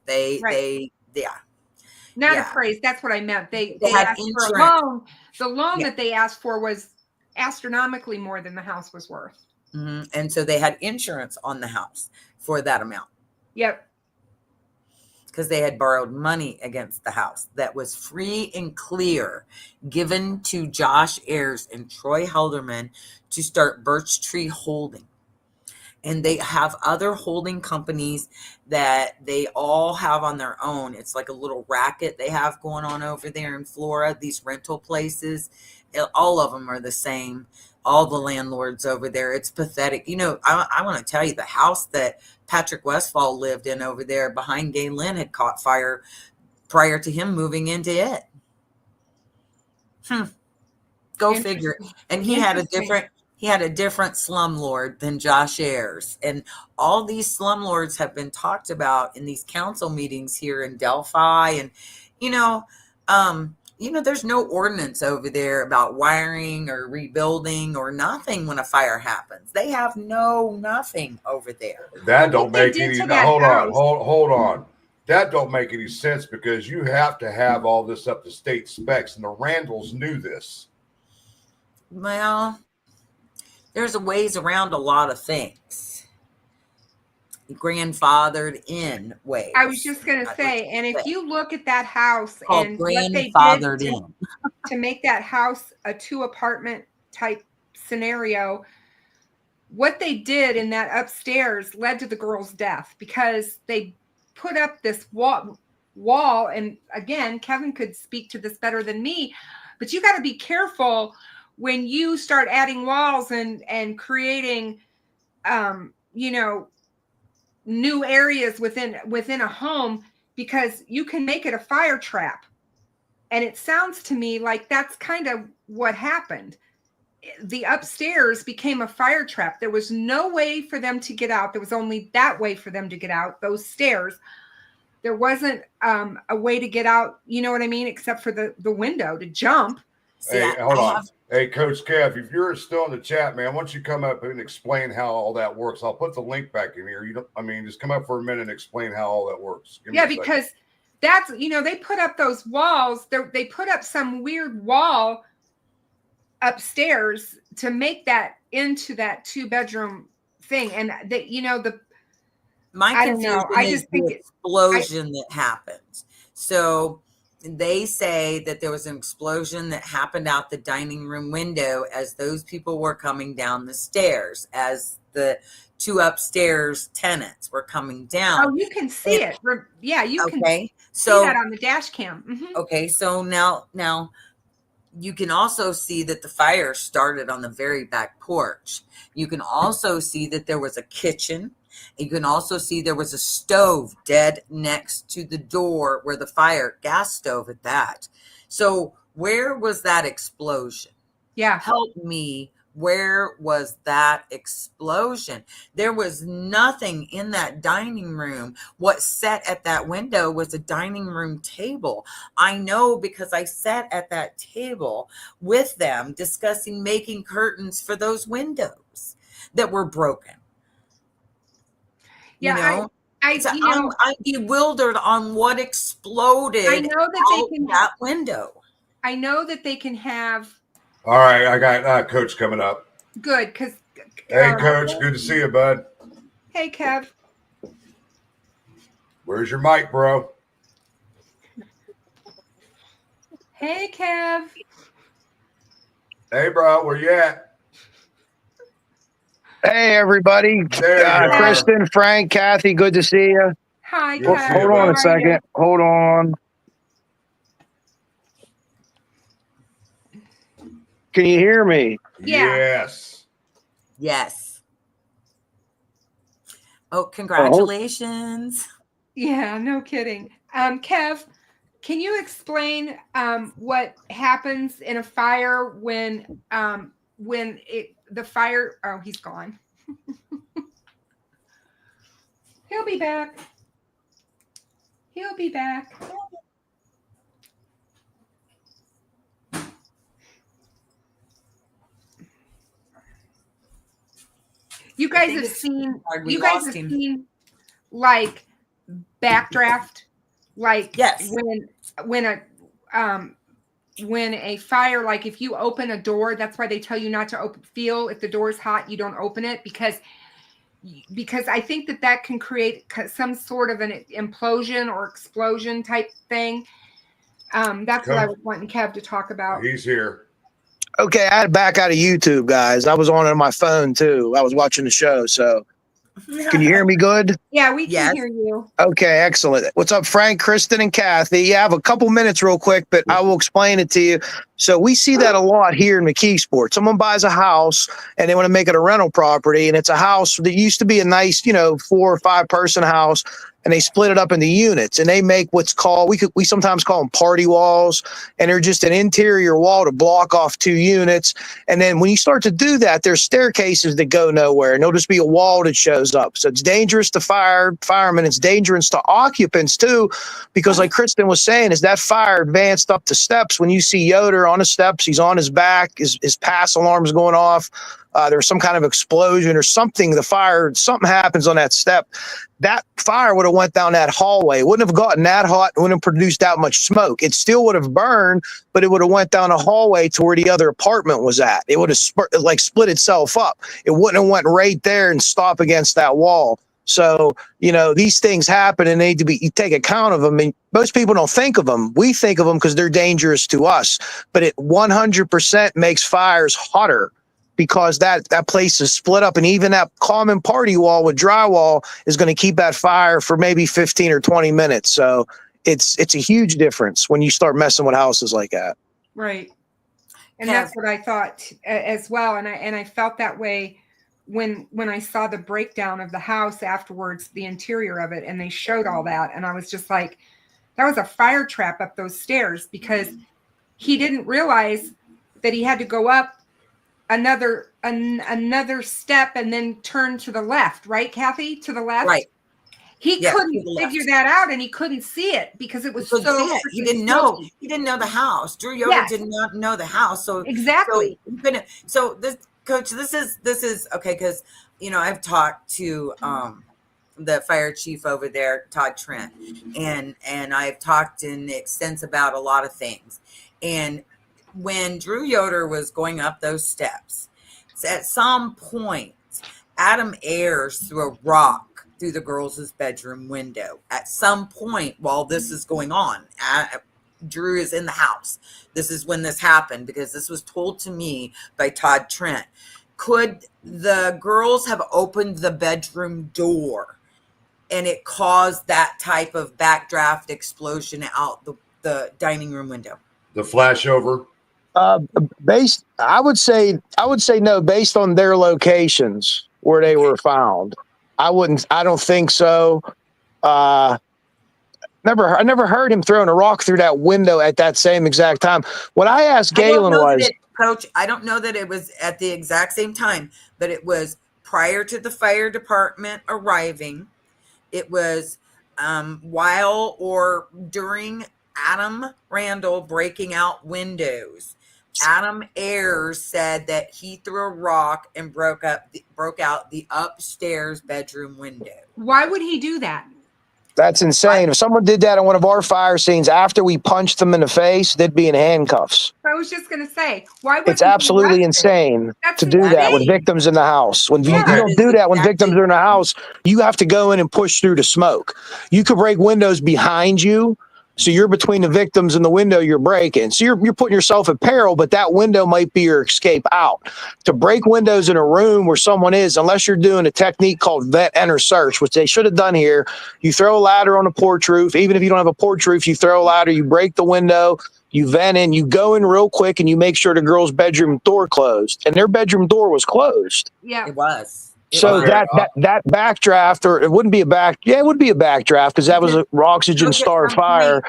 Not appraised. That's what I meant. They had asked insurance. for a loan. The loan that they asked for was astronomically more than the house was worth. Mm-hmm. And so they had insurance on the house for that amount. Yep. Because they had borrowed money against the house that was free and clear, given to Josh Ayers and Troy Helderman to start Birch Tree Holding. And they have other holding companies that they all have on their own. It's like a little racket they have going on over there in Flora, these rental places. All of them are the same. All the landlords over there. It's pathetic. I want to tell you, the house that Patrick Westfall lived in over there behind Gay Lynn had caught fire prior to him moving into it. Go figure. And he had a different slumlord than Josh Ayers. And all these slumlords have been talked about in these council meetings here in Delphi. And, there's no ordinance over there about wiring or rebuilding or nothing when a fire happens. They have nothing over there. That don't make any, hold on. That don't make any sense because you have to have all this up to state specs, and the Randalls knew this. Well, there's a ways around a lot of things. Grandfathered in ways. I was just going to say, and if you look at that house and what they did to make that house a 2-apartment type scenario, what they did in that upstairs led to the girl's death because they put up this wall. And again, Kevin could speak to this better than me, but you got to be careful when you start adding walls and creating, new areas within a home, because you can make it a fire trap. And it sounds to me like that's kind of what happened. The upstairs became a fire trap. There was no way for them to get out. There was only that way for them to get out, those stairs. There wasn't a way to get out, you know what I mean, except for the window to jump. Hey, hold on. Hey, Coach Kev, if you're still in the chat, man, why don't you come up and explain how all that works? I'll put the link back in here. Just come up for a minute and explain how all that works. Because that's, they put up those walls. They put up some weird wall upstairs to make that into that 2-bedroom thing. And my confusion is the explosion that happens. So they say that there was an explosion that happened out the dining room window as those people were coming down the stairs, as the 2 upstairs tenants were coming down. Oh, you can see it. Yeah, you can Okay, see that on the dash cam. okay, so now you can also see that the fire started on the very back porch. You can also see that there was a kitchen. You can also see there was a stove dead next to the door where the gas stove at that. So where was that explosion? Yeah. Help me. Where was that explosion? There was nothing in that dining room. What sat at that window was a dining room table. I know because I sat at that table with them discussing making curtains for those windows that were broken. Yeah, I'm bewildered on what exploded. I know that they can that window. I know that they can have. All right, I got Coach coming up. Good, because. Hey, Coach, good to see you, bud. Hey, Kev. Where's your mic, bro? Hey, Kev. Hey, bro, where you at? Hey, everybody. Kristen, Frank, Kathy, good to see you. Hi, Good Kev. Hold on a second. Hold on. Can you hear me? Yeah. Yes. Oh, congratulations. Yeah, no kidding. Kev, can you explain what happens in a fire when the fire? Oh, he's gone. He'll be back. He'll be back. You guys have seen. You guys have seen like backdraft, like yes, when a fire, like if you open a door, that's why they tell you not to feel if the door is hot, you don't open it because I think that can create some sort of an implosion or explosion type thing. That's what I was wanting Kev to talk about. He's here. Okay, I had to back out of YouTube, guys. I was on my phone too. I was watching the show, so can you hear me good? Yeah, we can hear you. Okay, excellent. What's up, Frank, Kristen, and Kathy? Yeah, I have a couple minutes real quick, but I will explain it to you. So we see that a lot here in McKeesport. Someone buys a house and they want to make it a rental property, and it's a house that used to be a nice, 4 or 5 person house, and they split it up into units, and they make what's called, we sometimes call them party walls, and they're just an interior wall to block off 2 units. And then when you start to do that, there's staircases that go nowhere, and there'll just be a wall that shows up. So it's dangerous to firemen. It's dangerous to occupants too, because like Kristen was saying, as that fire advanced up the steps, when you see Yoder on the steps, he's on his back, his pass alarm's going off. There's some kind of explosion or something. Something happens on that step. That fire would have went down that hallway. It wouldn't have gotten that hot. It wouldn't have produced that much smoke. It still would have burned, but it would have went down a hallway to where the other apartment was at. It would have split itself up. It wouldn't have went right there and stop against that wall. So, these things happen and they need to you take account of them. And most people don't think of them. We think of them because they're dangerous to us, but it 100% makes fires hotter, because that place is split up, and even that common party wall with drywall is going to keep that fire for maybe 15 or 20 minutes. So it's a huge difference when you start messing with houses like that. Right. And that's what I thought as well. And I felt that way when I saw the breakdown of the house afterwards, the interior of it, and they showed all that. And I was just like, that was a fire trap up those stairs, because he didn't realize that he had to go up another step and then turn to the left, right, Kathy? To the left. Right. He couldn't figure that out, and he couldn't see it because it was so. He didn't know. He didn't know the house. Drew Yoder did not know the house. So exactly. So this, Coach, this is okay, because I've talked to the fire chief over there, Todd Trent, and I've talked in extensive about a lot of things. And when Drew Yoder was going up those steps, at some point, Adam Ayers threw a rock through the girls' bedroom window. At some point while this is going on, Drew is in the house. This is when this happened, because this was told to me by Todd Trent. Could the girls have opened the bedroom door and it caused that type of backdraft explosion out the dining room window? The flashover. I would say no, based on their locations where they were found. I don't think so. I never heard him throwing a rock through that window at that same exact time. What I asked Galen was, Coach, I don't know that it was at the exact same time, but it was prior to the fire department arriving. It was while or during Adam Randall breaking out windows. Adam Ayers said that he threw a rock and broke out the upstairs bedroom window. Why would he do that? that's insane. If someone did that on one of our fire scenes after we punched them in the face, they'd be in handcuffs. I was just going to say, why would It's absolutely insane to do that with victims in the house. When you don't do that when victims are in the house, you have to go in and push through the smoke. You could break windows behind you. So you're between the victims and the window you're breaking. So you're putting yourself at peril, but that window might be your escape out. To break windows in a room where someone is, unless you're doing a technique called vet enter search, which they should have done here, you throw a ladder on a porch roof. Even if you don't have a porch roof, you throw a ladder, you break the window, you vent in, you go in real quick, and you make sure the girl's bedroom door closed. And their bedroom door was closed. Yeah, it was. So that backdraft, or it wouldn't be a it would be a backdraft because that was a oxygen starved fire.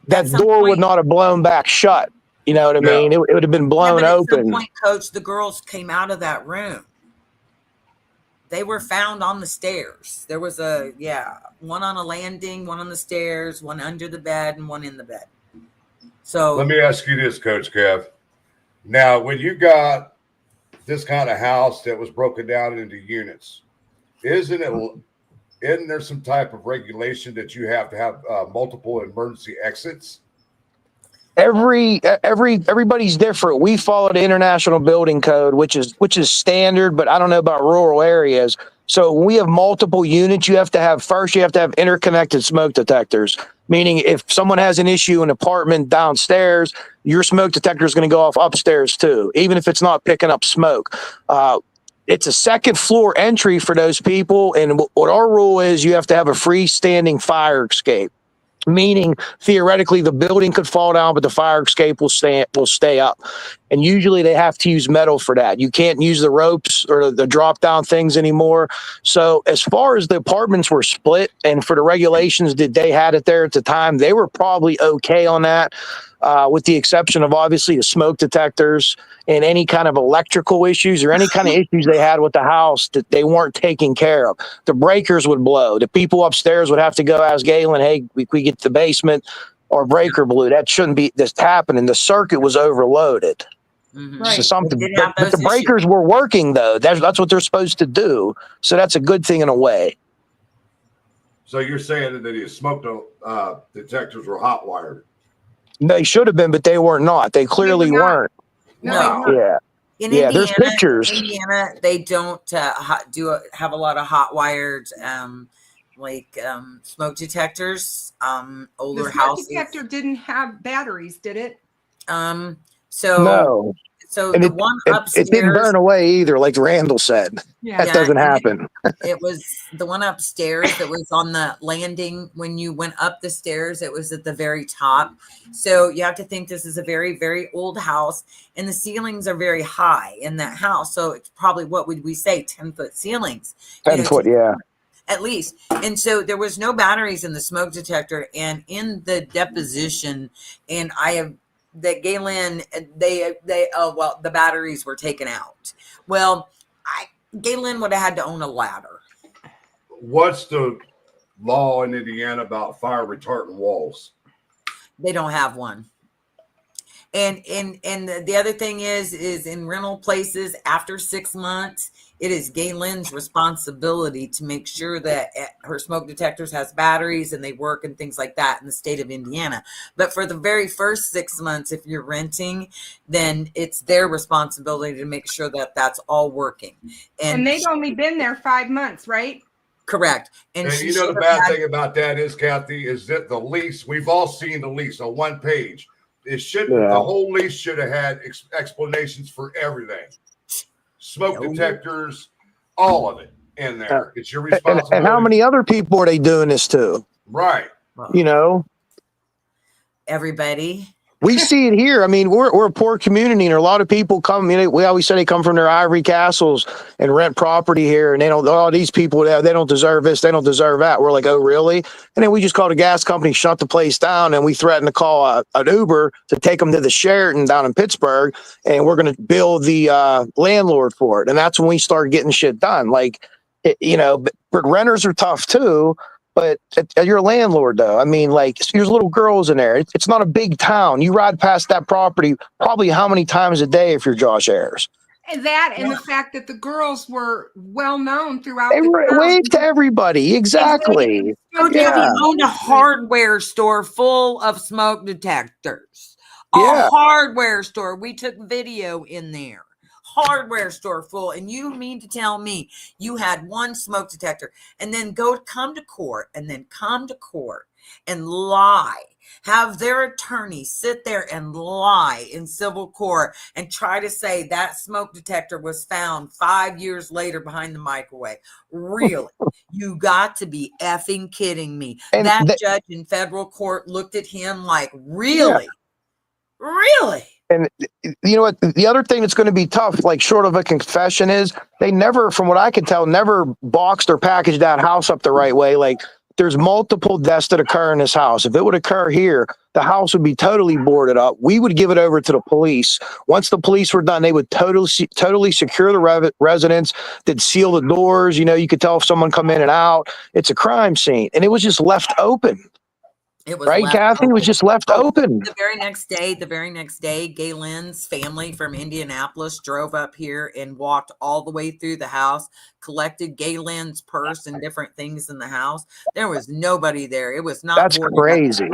That door would not have blown back shut. You know what I mean? It would have been blown open. At some point, Coach, the girls came out of that room. They were found on the stairs. There was one on a landing, one on the stairs, one under the bed, and one in the bed. So let me ask you this, Coach Kev. Now, when you got this kind of house that was broken down into units, isn't there some type of regulation that you have to have multiple emergency exits? Everybody's different. We follow the International Building Code, which is standard, but I don't know about rural areas. So when we have multiple units, you have to have interconnected smoke detectors, meaning if someone has an issue in an apartment downstairs, your smoke detector is going to go off upstairs too, even if it's not picking up smoke. It's a second floor entry for those people. And what our rule is, you have to have a freestanding fire escape, meaning theoretically the building could fall down, but the fire escape will stay up. And usually they have to use metal for that. You can't use the ropes or the drop down things anymore. So as far as the apartments were split and for the regulations that they had it there at the time, they were probably okay on that. With the exception of obviously the smoke detectors and any kind of electrical issues or any kind of issues they had with the house that they weren't taking care of. The breakers would blow. The people upstairs would have to go ask Galen, hey, we get to the basement, our breaker blew. That shouldn't be this happening. The circuit was overloaded. Mm-hmm. Right. So something, but the breakers were working though. That's what they're supposed to do. So that's a good thing in a way. So you're saying that the smoke detectors were hot wired? They should have been, but they were not. They clearly weren't. No. Yeah. In Indiana, there's pictures. Indiana, they don't have a lot of hot wired smoke detectors. Older houses. The detector didn't have batteries, did it? No. So and the one upstairs, it didn't burn away either, like Randall said. Yeah. That doesn't happen. It was the one upstairs that was on the landing. When you went up the stairs, it was at the very top. So you have to think this is a very, very old house, and the ceilings are very high in that house. So it's probably, what would we say, 10-foot ceilings? 10 foot, yeah. At least. And so there was no batteries in the smoke detector. And in the deposition, and I have that Galen, the batteries were taken out. Well, Galen would have had to own a ladder. What's the law in Indiana about fire retardant walls? They don't have one. And the other thing is in rental places after 6 months, it is Galen's responsibility to make sure that her smoke detectors has batteries and they work and things like that in the state of Indiana. But for the very first 6 months, if you're renting, then it's their responsibility to make sure that that's all working. And they've only been there 5 months, right? Correct. And she you know the should have bad had- thing about that is, Kathy, is that the lease, we've all seen the lease on one page. It should Yeah. the whole lease should have had explanations for everything. Smoke detectors, all of it in there. It's your responsibility. And how many other people are they doing this to? Right. You know, everybody. we see it here. I mean, we're a poor community, and a lot of people come. You know, we always say they come from their ivory castles and rent property here, and they don't. Oh, these people, they don't deserve this, they don't deserve that. We're like, oh, really? And then we just call the gas company, shut the place down, and we threaten to call an Uber to take them to the Sheraton down in Pittsburgh, and we're going to bill the landlord for it. And that's when we start getting shit done. Like, you know, but renters are tough too. But you're a landlord, though. I mean, like, there's little girls in there. It's not a big town. You ride past that property probably how many times a day if you're Josh Ayers? And that, and the fact that the girls were well known throughout They the town. wave to everybody. Exactly. Oh, Yeah. He owned a hardware store full of smoke detectors. Yeah. A hardware store. We took video in there. Hardware store full. And you mean to tell me you had one smoke detector and then come to court and lie, have their attorney sit there and lie in civil court and try to say that smoke detector was found 5 years later behind the microwave? Really? You got to be effing kidding me. And that judge in federal court looked at him like, really? Yeah. Really? And you know what? The other thing that's going to be tough, like short of a confession, is they never, from what I can tell, never boxed or packaged that house up the right way. Like, there's multiple deaths that occur in this house. If it would occur here, the house would be totally boarded up. We would give it over to the police. Once the police were done, they would totally secure the residence. They'd seal the doors. You know, you could tell if someone come in and out. It's a crime scene, and it was just left open. It was right, Kathy? It was just left open. The very next day, Galen's family from Indianapolis drove up here and walked all the way through the house, collected Galen's purse and different things in the house. There was nobody there. It was not. That's crazy.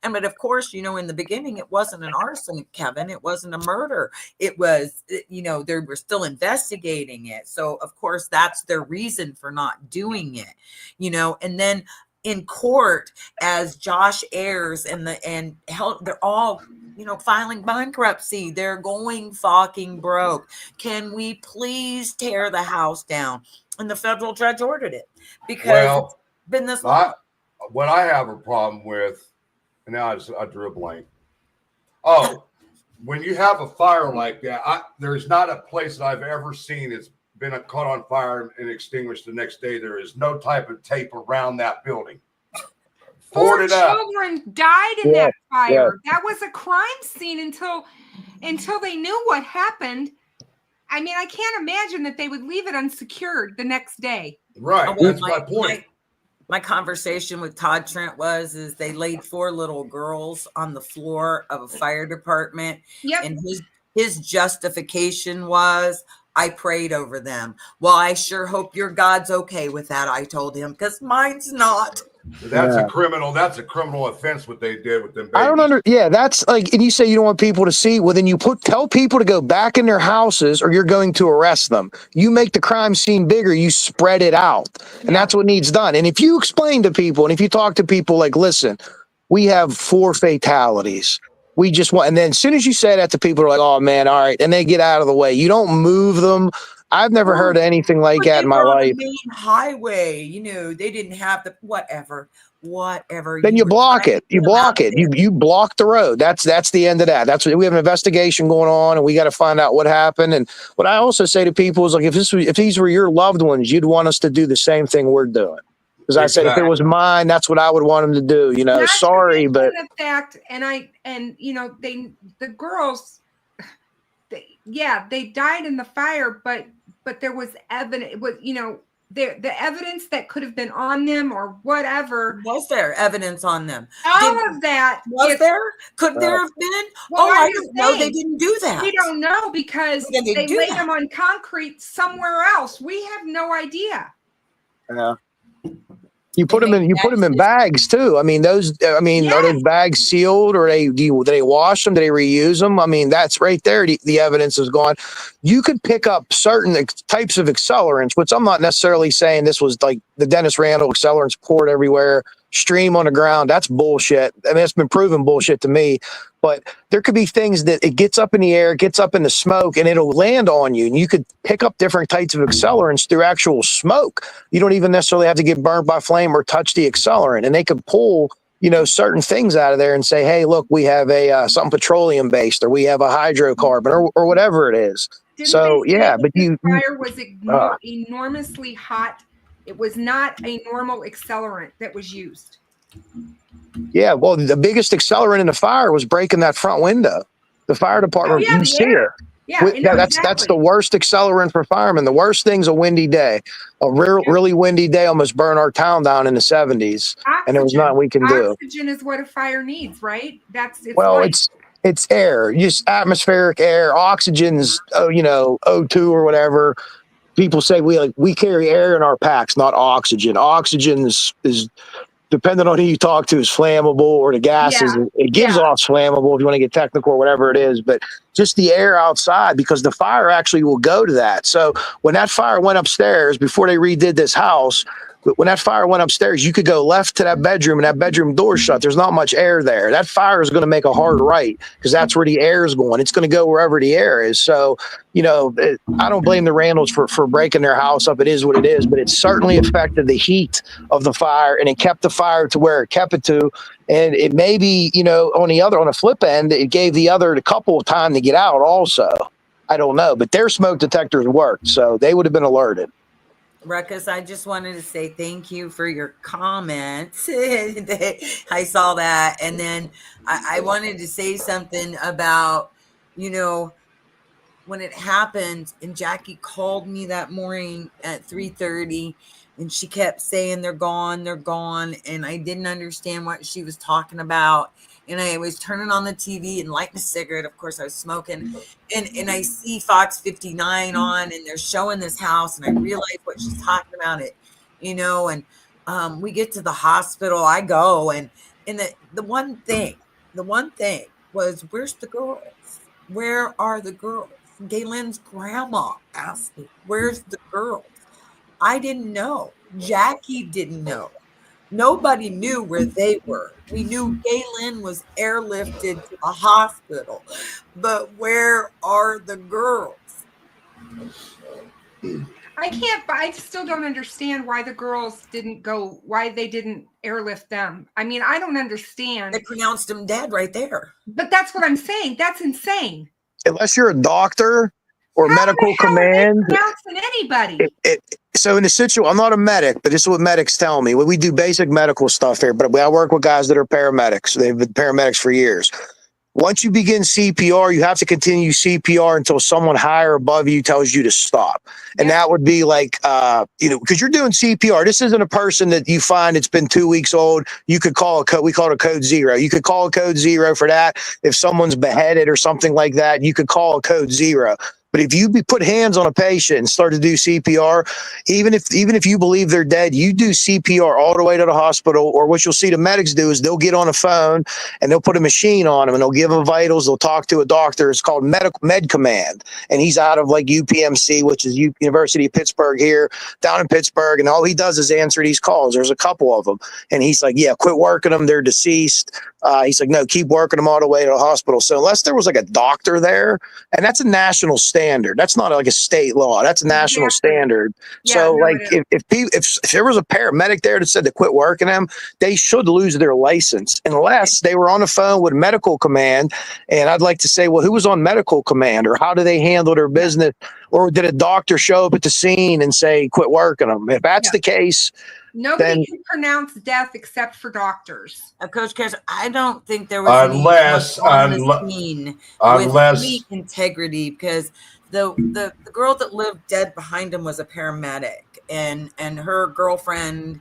But of course, you know, in the beginning, it wasn't an arson, Kevin. It wasn't a murder. It was, you know, they were still investigating it. So of course, that's their reason for not doing it, you know, and then in court as Josh Ayers they're all, you know, filing bankruptcy. They're going fucking broke. Can we please tear the house down? And the federal judge ordered it because it's been this long. What I have a problem with, and now I drew a blank. Oh, when you have a fire like that, there's not a place that I've ever seen it's been caught on fire and extinguished the next day. There is no type of tape around that building. 4 children died in that fire. That was a crime scene until they knew what happened. I mean, I can't imagine that they would leave it unsecured the next day. Right. That's my point. My conversation with Todd Trent is they laid 4 little girls on the floor of a fire department. Yep. And his justification was, I prayed over them. Well, I sure hope your God's okay with that, I told him, because mine's not. That's a criminal. That's a criminal offense. What they did with them babies. I don't Yeah, that's like, and you say you don't want people to see. Well, then you tell people to go back in their houses, or you're going to arrest them. You make the crime scene bigger. You spread it out, and that's what needs done. And if you explain to people, and if you talk to people, like, listen, we have 4 fatalities. We just want, and then as soon as you say that to people, they're like, oh man, all right, and they get out of the way. You don't move them. I've never heard of anything like that in my life. The main highway, you know, they didn't have the whatever. Then you block it. You block it. You block the road. That's the end of that. That's what we have an investigation going on, and we got to find out what happened. And what I also say to people is, like, if these were your loved ones, you'd want us to do the same thing we're doing. Because I said, if it was mine, that's what I would want them to do. You know, sorry, but the fact, and you know, the girls, they died in the fire, but there was evidence. It was, you know, the evidence that could have been on them or whatever. Was there evidence on them? All of that. Was there? Could there have been? Well, I don't know. They didn't do that. We don't know because they laid them on concrete somewhere else. We have no idea. Yeah. You put them in. You put them in bags too. I mean, those. I mean, Yes. are those bags sealed, or do they wash them? Do they reuse them? I mean, that's right there. The evidence is gone. You could pick up certain types of accelerants, which I'm not necessarily saying this was like the Dennis Randall accelerants poured everywhere, stream on the ground. That's bullshit. I mean, it's been proven bullshit to me. But there could be things that it gets up in the air, gets up in the smoke, and it'll land on you. And you could pick up different types of accelerants through actual smoke. You don't even necessarily have to get burned by flame or touch the accelerant. And they could pull, certain things out of there and say, hey, look, we have a something petroleum based, or we have a hydrocarbon, or whatever it is. Didn't So they say yeah, that but the fire was enormously hot? It was not a normal accelerant that was used. Yeah, well, the biggest accelerant in the fire was breaking that front window. The fire department, yeah, you see it. Yeah, That's the worst accelerant for firemen. The worst thing's a windy day. A really windy day almost burned our town down in the 70s, and there was nothing we can do. Oxygen is what a fire needs, right? It's air, just atmospheric air. Oxygen's O2 or whatever. People say we carry air in our packs, not oxygen. Oxygen is depending on who you talk to, is flammable, or the gases it gives off flammable, if you want to get technical or whatever it is. But just the air outside, because the fire actually will go to that. So when that fire went upstairs, before they redid this house, when that fire went upstairs, you could go left to that bedroom, and that bedroom door shut. There's not much air there. That fire is going to make a hard right, because that's where the air is going. It's going to go wherever the air is. So, I don't blame the Randalls for breaking their house up. It is what it is, but it certainly affected the heat of the fire, and it kept the fire to where it kept it to. And it may be, on the flip end, it gave the other couple of time to get out also. I don't know, but their smoke detectors worked, so they would have been alerted. Ruckus, I just wanted to say thank you for your comments. I saw that. And then I wanted to say something about, when it happened, and Jackie called me that morning at 3:30, and she kept saying, they're gone. And I didn't understand what she was talking about. And I was turning on the TV and lighting a cigarette. Of course, I was smoking. And I see Fox 59 on, and they're showing this house. And I realize what she's talking about it, and we get to the hospital. I go, and the one thing was, where's the girls? Where are the girls? Galen's grandma asked me, where's the girls? I didn't know. Jackie didn't know. Nobody knew where they were. We knew Galen was airlifted to the hospital, but where are the girls? I still don't understand why the girls didn't go, why they didn't airlift them. I mean, I don't understand. They pronounced him dead right there. But that's what I'm saying. That's insane. Unless you're a doctor or medical command. Pronouncing anybody. So in the situation, I'm not a medic, but this is what medics tell me. We do basic medical stuff here, but I work with guys that are paramedics. They've been paramedics for years. Once you begin CPR, you have to continue CPR until someone higher above you tells you to stop. And that would be like, because you're doing CPR. This isn't a person that you find it's been 2 weeks old. You could call a code. We call it a code 0. You could call a code 0 for that. If someone's beheaded or something like that, you could call a code 0. But if you put hands on a patient and start to do CPR, even if you believe they're dead, you do CPR all the way to the hospital. Or what you'll see the medics do is they'll get on a phone and they'll put a machine on them and they'll give them vitals. They'll talk to a doctor. It's called Med Command, and he's out of like UPMC, which is University of Pittsburgh here, down in Pittsburgh. And all he does is answer these calls. There's a couple of them, and he's like, "Yeah, quit working them. They're deceased." He's like, "No, keep working them all the way to the hospital." So unless there was like a doctor there, and that's a national standard. That's not like a state law. That's a national standard. Yeah, so like if there was a paramedic there that said to quit working them, they should lose their license unless they were on the phone with medical command. And I'd like to say, well, who was on medical command, or how do they handle their business? Or did a doctor show up at the scene and say, quit working them? If that's the case, nobody can pronounce death except for doctors. Coach Cash, I don't think there was unless with integrity, because the girl that lived dead behind him was a paramedic, and her girlfriend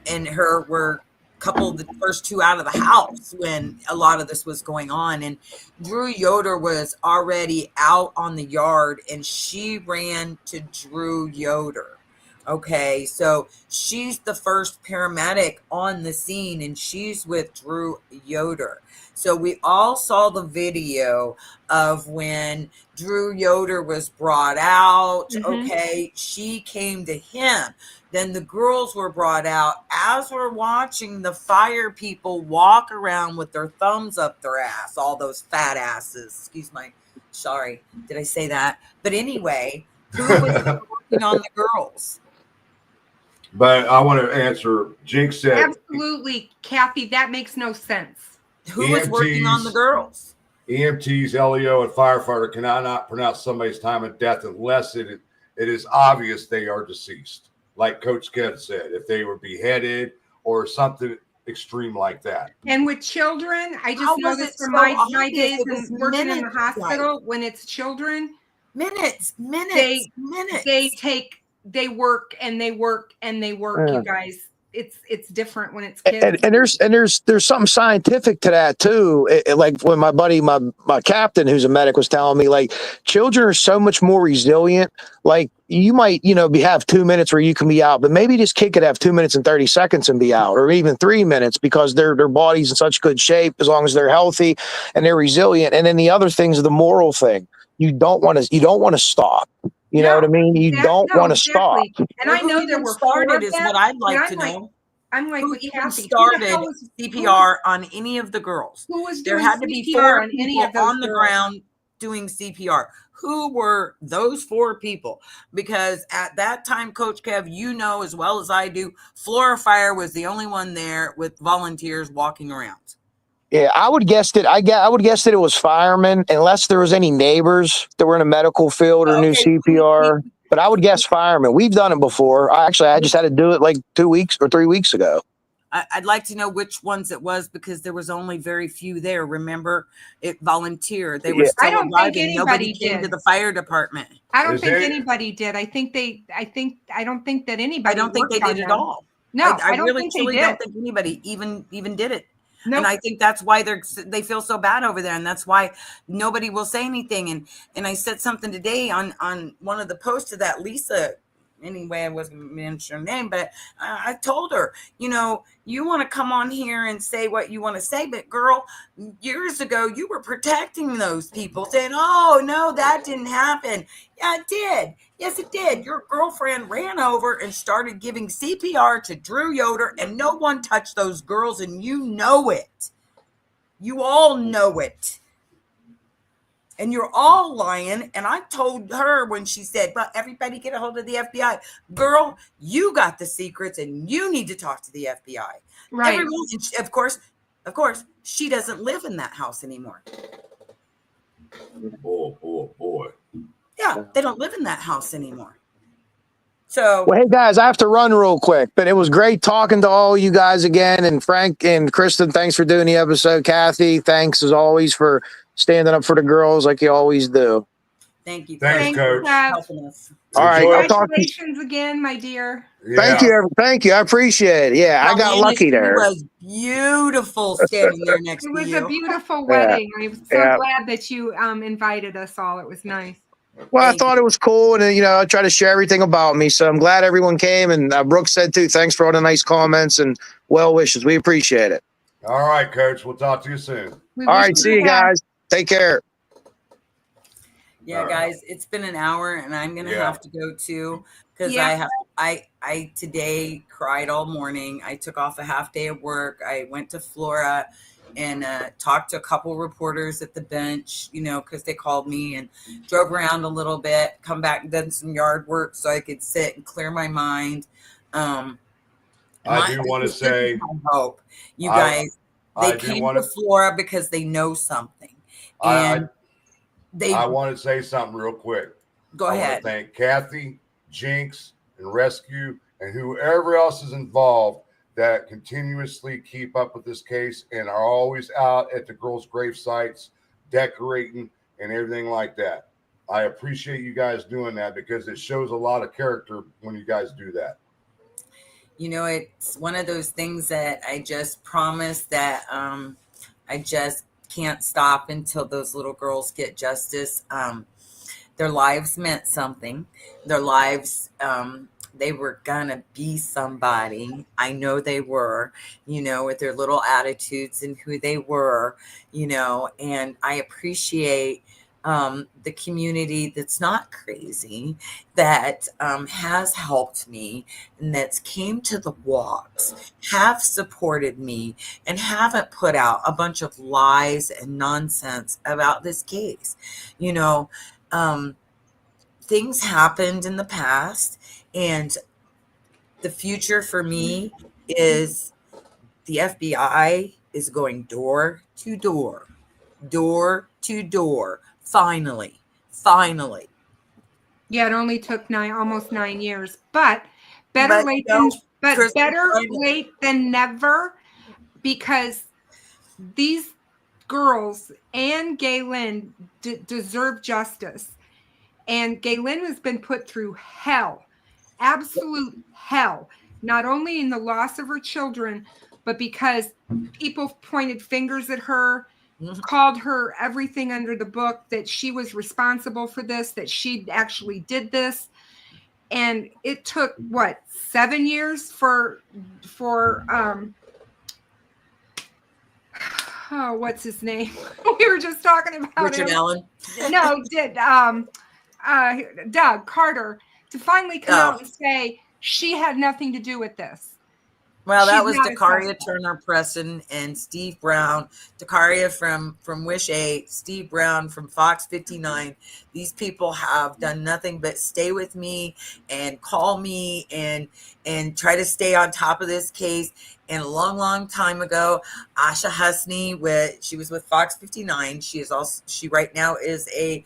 and her were coupled the first two out of the house when a lot of this was going on. And Drew Yoder was already out on the yard, and she ran to Drew Yoder. Okay, so she's the first paramedic on the scene, and she's with Drew Yoder. So we all saw the video of when Drew Yoder was brought out. Mhm. Okay, she came to him. Then the girls were brought out as we're watching the fire people walk around with their thumbs up their ass, all those fat asses. Excuse my, sorry, did I say that? But anyway, who was working on the girls? But I want to answer. Jinx said Absolutely, Kathy, that makes no sense. Who was working on the girls? EMTs, LEO, and firefighter cannot not pronounce somebody's time of death unless it is obvious they are deceased. Like Coach Kev said, if they were beheaded or something extreme like that. And with children, I How just was noticed it from so my obvious? days It was and working in the minutes, hospital, when it's children, Minutes. they work and they work and they work, Yeah. you guys. It's different when it's kids. And there's something scientific to that too. Like when my buddy, my captain, who's a medic, was telling me, like, children are so much more resilient. Like, you might, have 2 minutes where you can be out, but maybe this kid could have 2 minutes and 30 seconds and be out, or even 3 minutes, because their body's in such good shape as long as they're healthy and they're resilient. And then the other thing's the moral thing. You don't want to stop. You know what I mean? You don't want to stop. And I know there were started is what I'd like to know. I'm like Who with even Kathy. started CPR on any of the girls? Who was There doing had to be CPR 4 on any people of those on the girls? ground doing CPR. Who were those 4 people? Because at that time, Coach Kev, as well as I do, Flora Fire was the only one there with volunteers walking around. Yeah, I would guess that. I would guess that it was firemen, unless there was any neighbors that were in a medical field or knew CPR. But I would guess firemen. We've done it before. I just had to do it like 2 weeks or 3 weeks ago. I'd like to know which ones it was, because there was only very few there. Remember, it volunteer. They were still arriving. Nobody came to the fire department. I don't think anybody did. I don't think that anybody. I don't think they did at all. No, I really truly don't think anybody even did it. Nope. And I think that's why they feel so bad over there, and that's why nobody will say anything. And I said something today on one of the posts to that Lisa. Anyway, I wasn't going to mention her name, but I told her, you want to come on here and say what you want to say, but girl, years ago you were protecting those people, saying, "Oh no, that didn't happen." Yeah, it did. Yes, it did. Your girlfriend ran over and started giving CPR to Drew Yoder, and no one touched those girls, and you know it. You all know it. And you're all lying. And I told her when she said, "Well, everybody get a hold of the FBI." Girl, you got the secrets and you need to talk to the FBI. Right. Everyone, of course, she doesn't live in that house anymore. Boy. Yeah, they don't live in that house anymore. So, well, hey guys, I have to run real quick, but it was great talking to all you guys again. And Frank and Kristen, thanks for doing the episode. Kathy, thanks as always for standing up for the girls like you always do. Thank you. Thanks, Coach. All right. Congratulations again, my dear. Yeah. Thank you. I appreciate it. Yeah, I got lucky there. It was beautiful standing there next to you. It was a beautiful wedding. I was so glad that you invited us all. It was nice. Well, I thought it was cool, and I try to share everything about me. So I'm glad everyone came, and Brooke said too. Thanks for all the nice comments and well wishes. We appreciate it. All right, Coach. We'll talk to you soon. All right, see you guys. Take care. Yeah, guys, it's been an hour, and I'm gonna have to go too, because I today cried all morning. I took off a half day of work. I went to Flora and talked to a couple reporters at the bench, because they called me, and drove around a little bit, come back and done some yard work so I could sit and clear my mind. I do want to say, hope you guys, they came to Flora because they know something. And I want to say something real quick. Go ahead. I want to thank Kathy, Jinx, and Rescue, and whoever else is involved that continuously keep up with this case and are always out at the girls' grave sites, decorating and everything like that. I appreciate you guys doing that, because it shows a lot of character when you guys do that. It's one of those things that I just promised that I just can't stop until those little girls get justice. Their lives meant something. Their lives they were gonna be somebody. I know they were, with their little attitudes and who they were, and I appreciate the community that's not crazy, that has helped me, and that's came to the walks, have supported me, and haven't put out a bunch of lies and nonsense about this case. Things happened in the past, and the future for me is the FBI is going door to door, door to door. Finally. Yeah, it only took almost 9 years, but better But, late you know, than Kristen, better late than never, because these girls and Galen deserve justice. And Galen has been put through hell, absolute hell, not only in the loss of her children, but because people pointed fingers at her, called her everything under the book, that she was responsible for this, that she actually did this. And it took 7 years for oh, what's his name? We were just talking about Richard him. Allen. No, Doug Carter, to finally come out and say she had nothing to do with this. Well, that She's was not a Dakaria suspect. Turner Preston and Steve Brown. Dakaria from Wish 8, Steve Brown from Fox 59. These people have done nothing but stay with me and call me and try to stay on top of this case. And a long time ago, Asha Husney, she was with Fox 59. She right now is a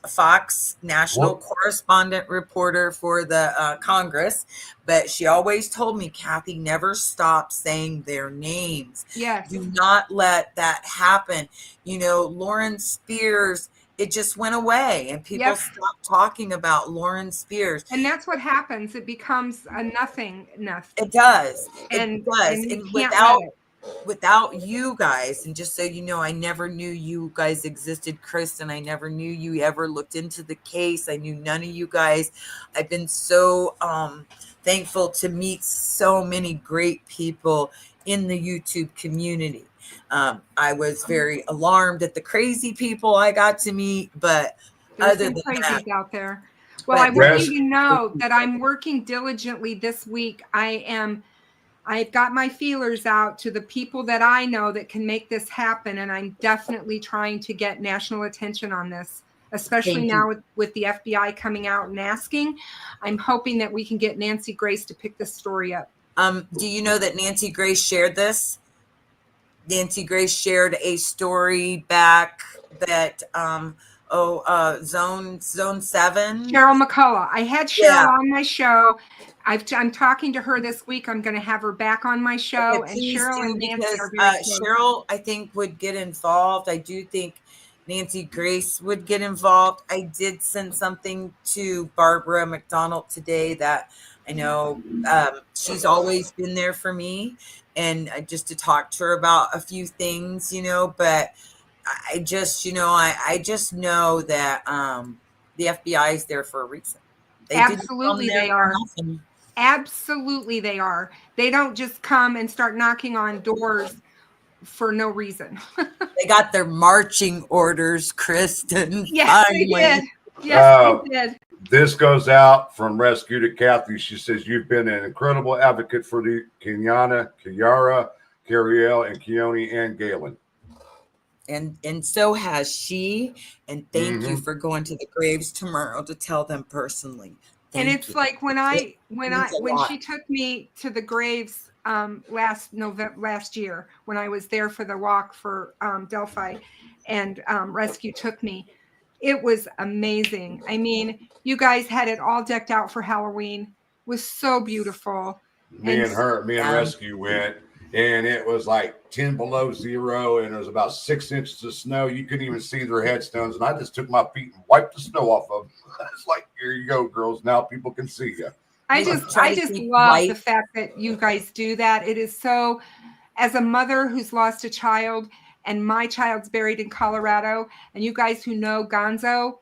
Fox national correspondent reporter for the Congress, but she always told me, Kathy, never stop saying their names. Yes. Do not let that happen. Lauren Spears, it just went away, and people stopped talking about Lauren Spears. And that's what happens. It becomes a nothingness. It does. And without you guys, and just so you know, I never knew you guys existed, Kristen. I never knew you ever looked into the case. I knew none of you guys. I've been so thankful to meet so many great people in the YouTube community. I was very alarmed at the crazy people I got to meet, but there's some crazies out there. Well, I want you to know that I'm working diligently this week. I've got my feelers out to the people that I know that can make this happen, and I'm definitely trying to get national attention on this, especially now with the FBI coming out and asking. I'm hoping that we can get Nancy Grace to pick this story up. Do you know that Nancy Grace shared this? Nancy Grace shared a story back that Zone 7. Cheryl McCullough. I had Cheryl on my show. I'm talking to her this week. I'm going to have her back on my show. Okay, and Cheryl and Nancy are very Cheryl, I think, would get involved. I do think Nancy Grace would get involved. I did send something to Barbara McDonald today that I know she's always been there for me, and just to talk to her about a few things, but I just, I just know that the FBI is there for a reason. Absolutely, they are. Absolutely, they are. They don't just come and start knocking on doors for no reason. They got their marching orders, Kristen. Yes, finally. They did. Yes, they did. This goes out from Rescue to Kathy. She says, you've been an incredible advocate for the Kenyana, Kiara, Cariel, and Keone and Galen. And so has she. And thank you for going to the graves tomorrow to tell them personally. And it's like when she took me to the graves last year, when I was there for the walk for Delphi, and Rescue took me, it was amazing. I mean, you guys had it all decked out for Halloween. It was so beautiful. Me and Rescue went, and it was like 10 below zero, and there was about 6 inches of snow. You couldn't even see their headstones, and I just took my feet and wiped the snow off of them. It's like, here you go, girls. Now people can see you. I just love the fact that you guys do that. It is so, as a mother who's lost a child, and my child's buried in Colorado, and you guys who know Gonzo,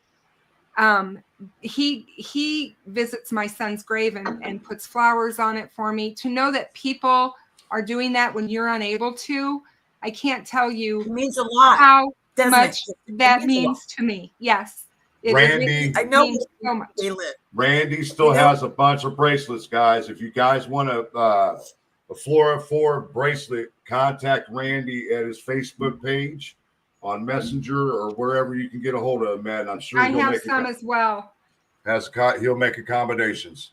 he visits my son's grave and puts flowers on it for me. To know that people are doing that when you're unable to, I can't tell you It means a lot, how doesn't much it? that It means a lot. means to me. Yes. It Randy- really I know means so much. Randy still has a bunch of bracelets, guys. If you guys want a Flora 4 bracelet, contact Randy at his Facebook page on Messenger or wherever you can get a hold of him, man. I'm sure I he'll have make some as well. he'll make accommodations.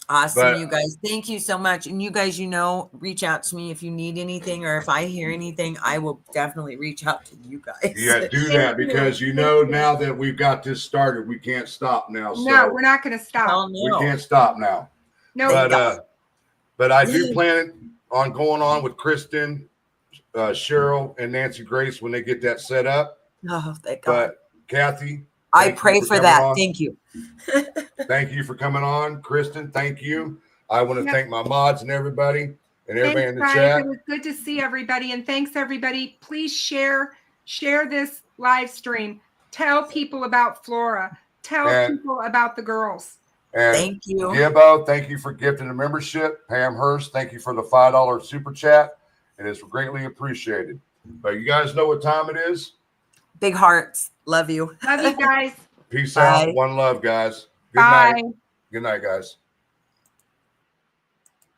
Awesome, But- you guys. Thank you so much. And you guys, reach out to me if you need anything or if I hear anything, I will definitely reach out to you guys. Yeah, do that because now that we've got this started, we can't stop now. So No, we're not going to stop. Hell we no. can't stop now. No, But I do plan on going on with Kristen, Cheryl, and Nancy Grace when they get that set up. Oh, thank God. But Kathy, I thank you pray for for coming that. on. Thank you. Thank you for coming on, Kristen. Thank you. I want to Yep. thank my mods and everybody in the thanks, guys. chat. It was good to see everybody. And thanks, everybody. Please share this live stream. Tell people about Flora. Tell people about the girls. And Thank you. Gibbo, thank you for gifting a membership. Pam Hurst, thank you for the $5 super chat. It is greatly appreciated. But you guys know what time it is? Big hearts. Love you. Love you guys. Peace Bye. out. One love, guys. Good Bye. night. Good night, guys.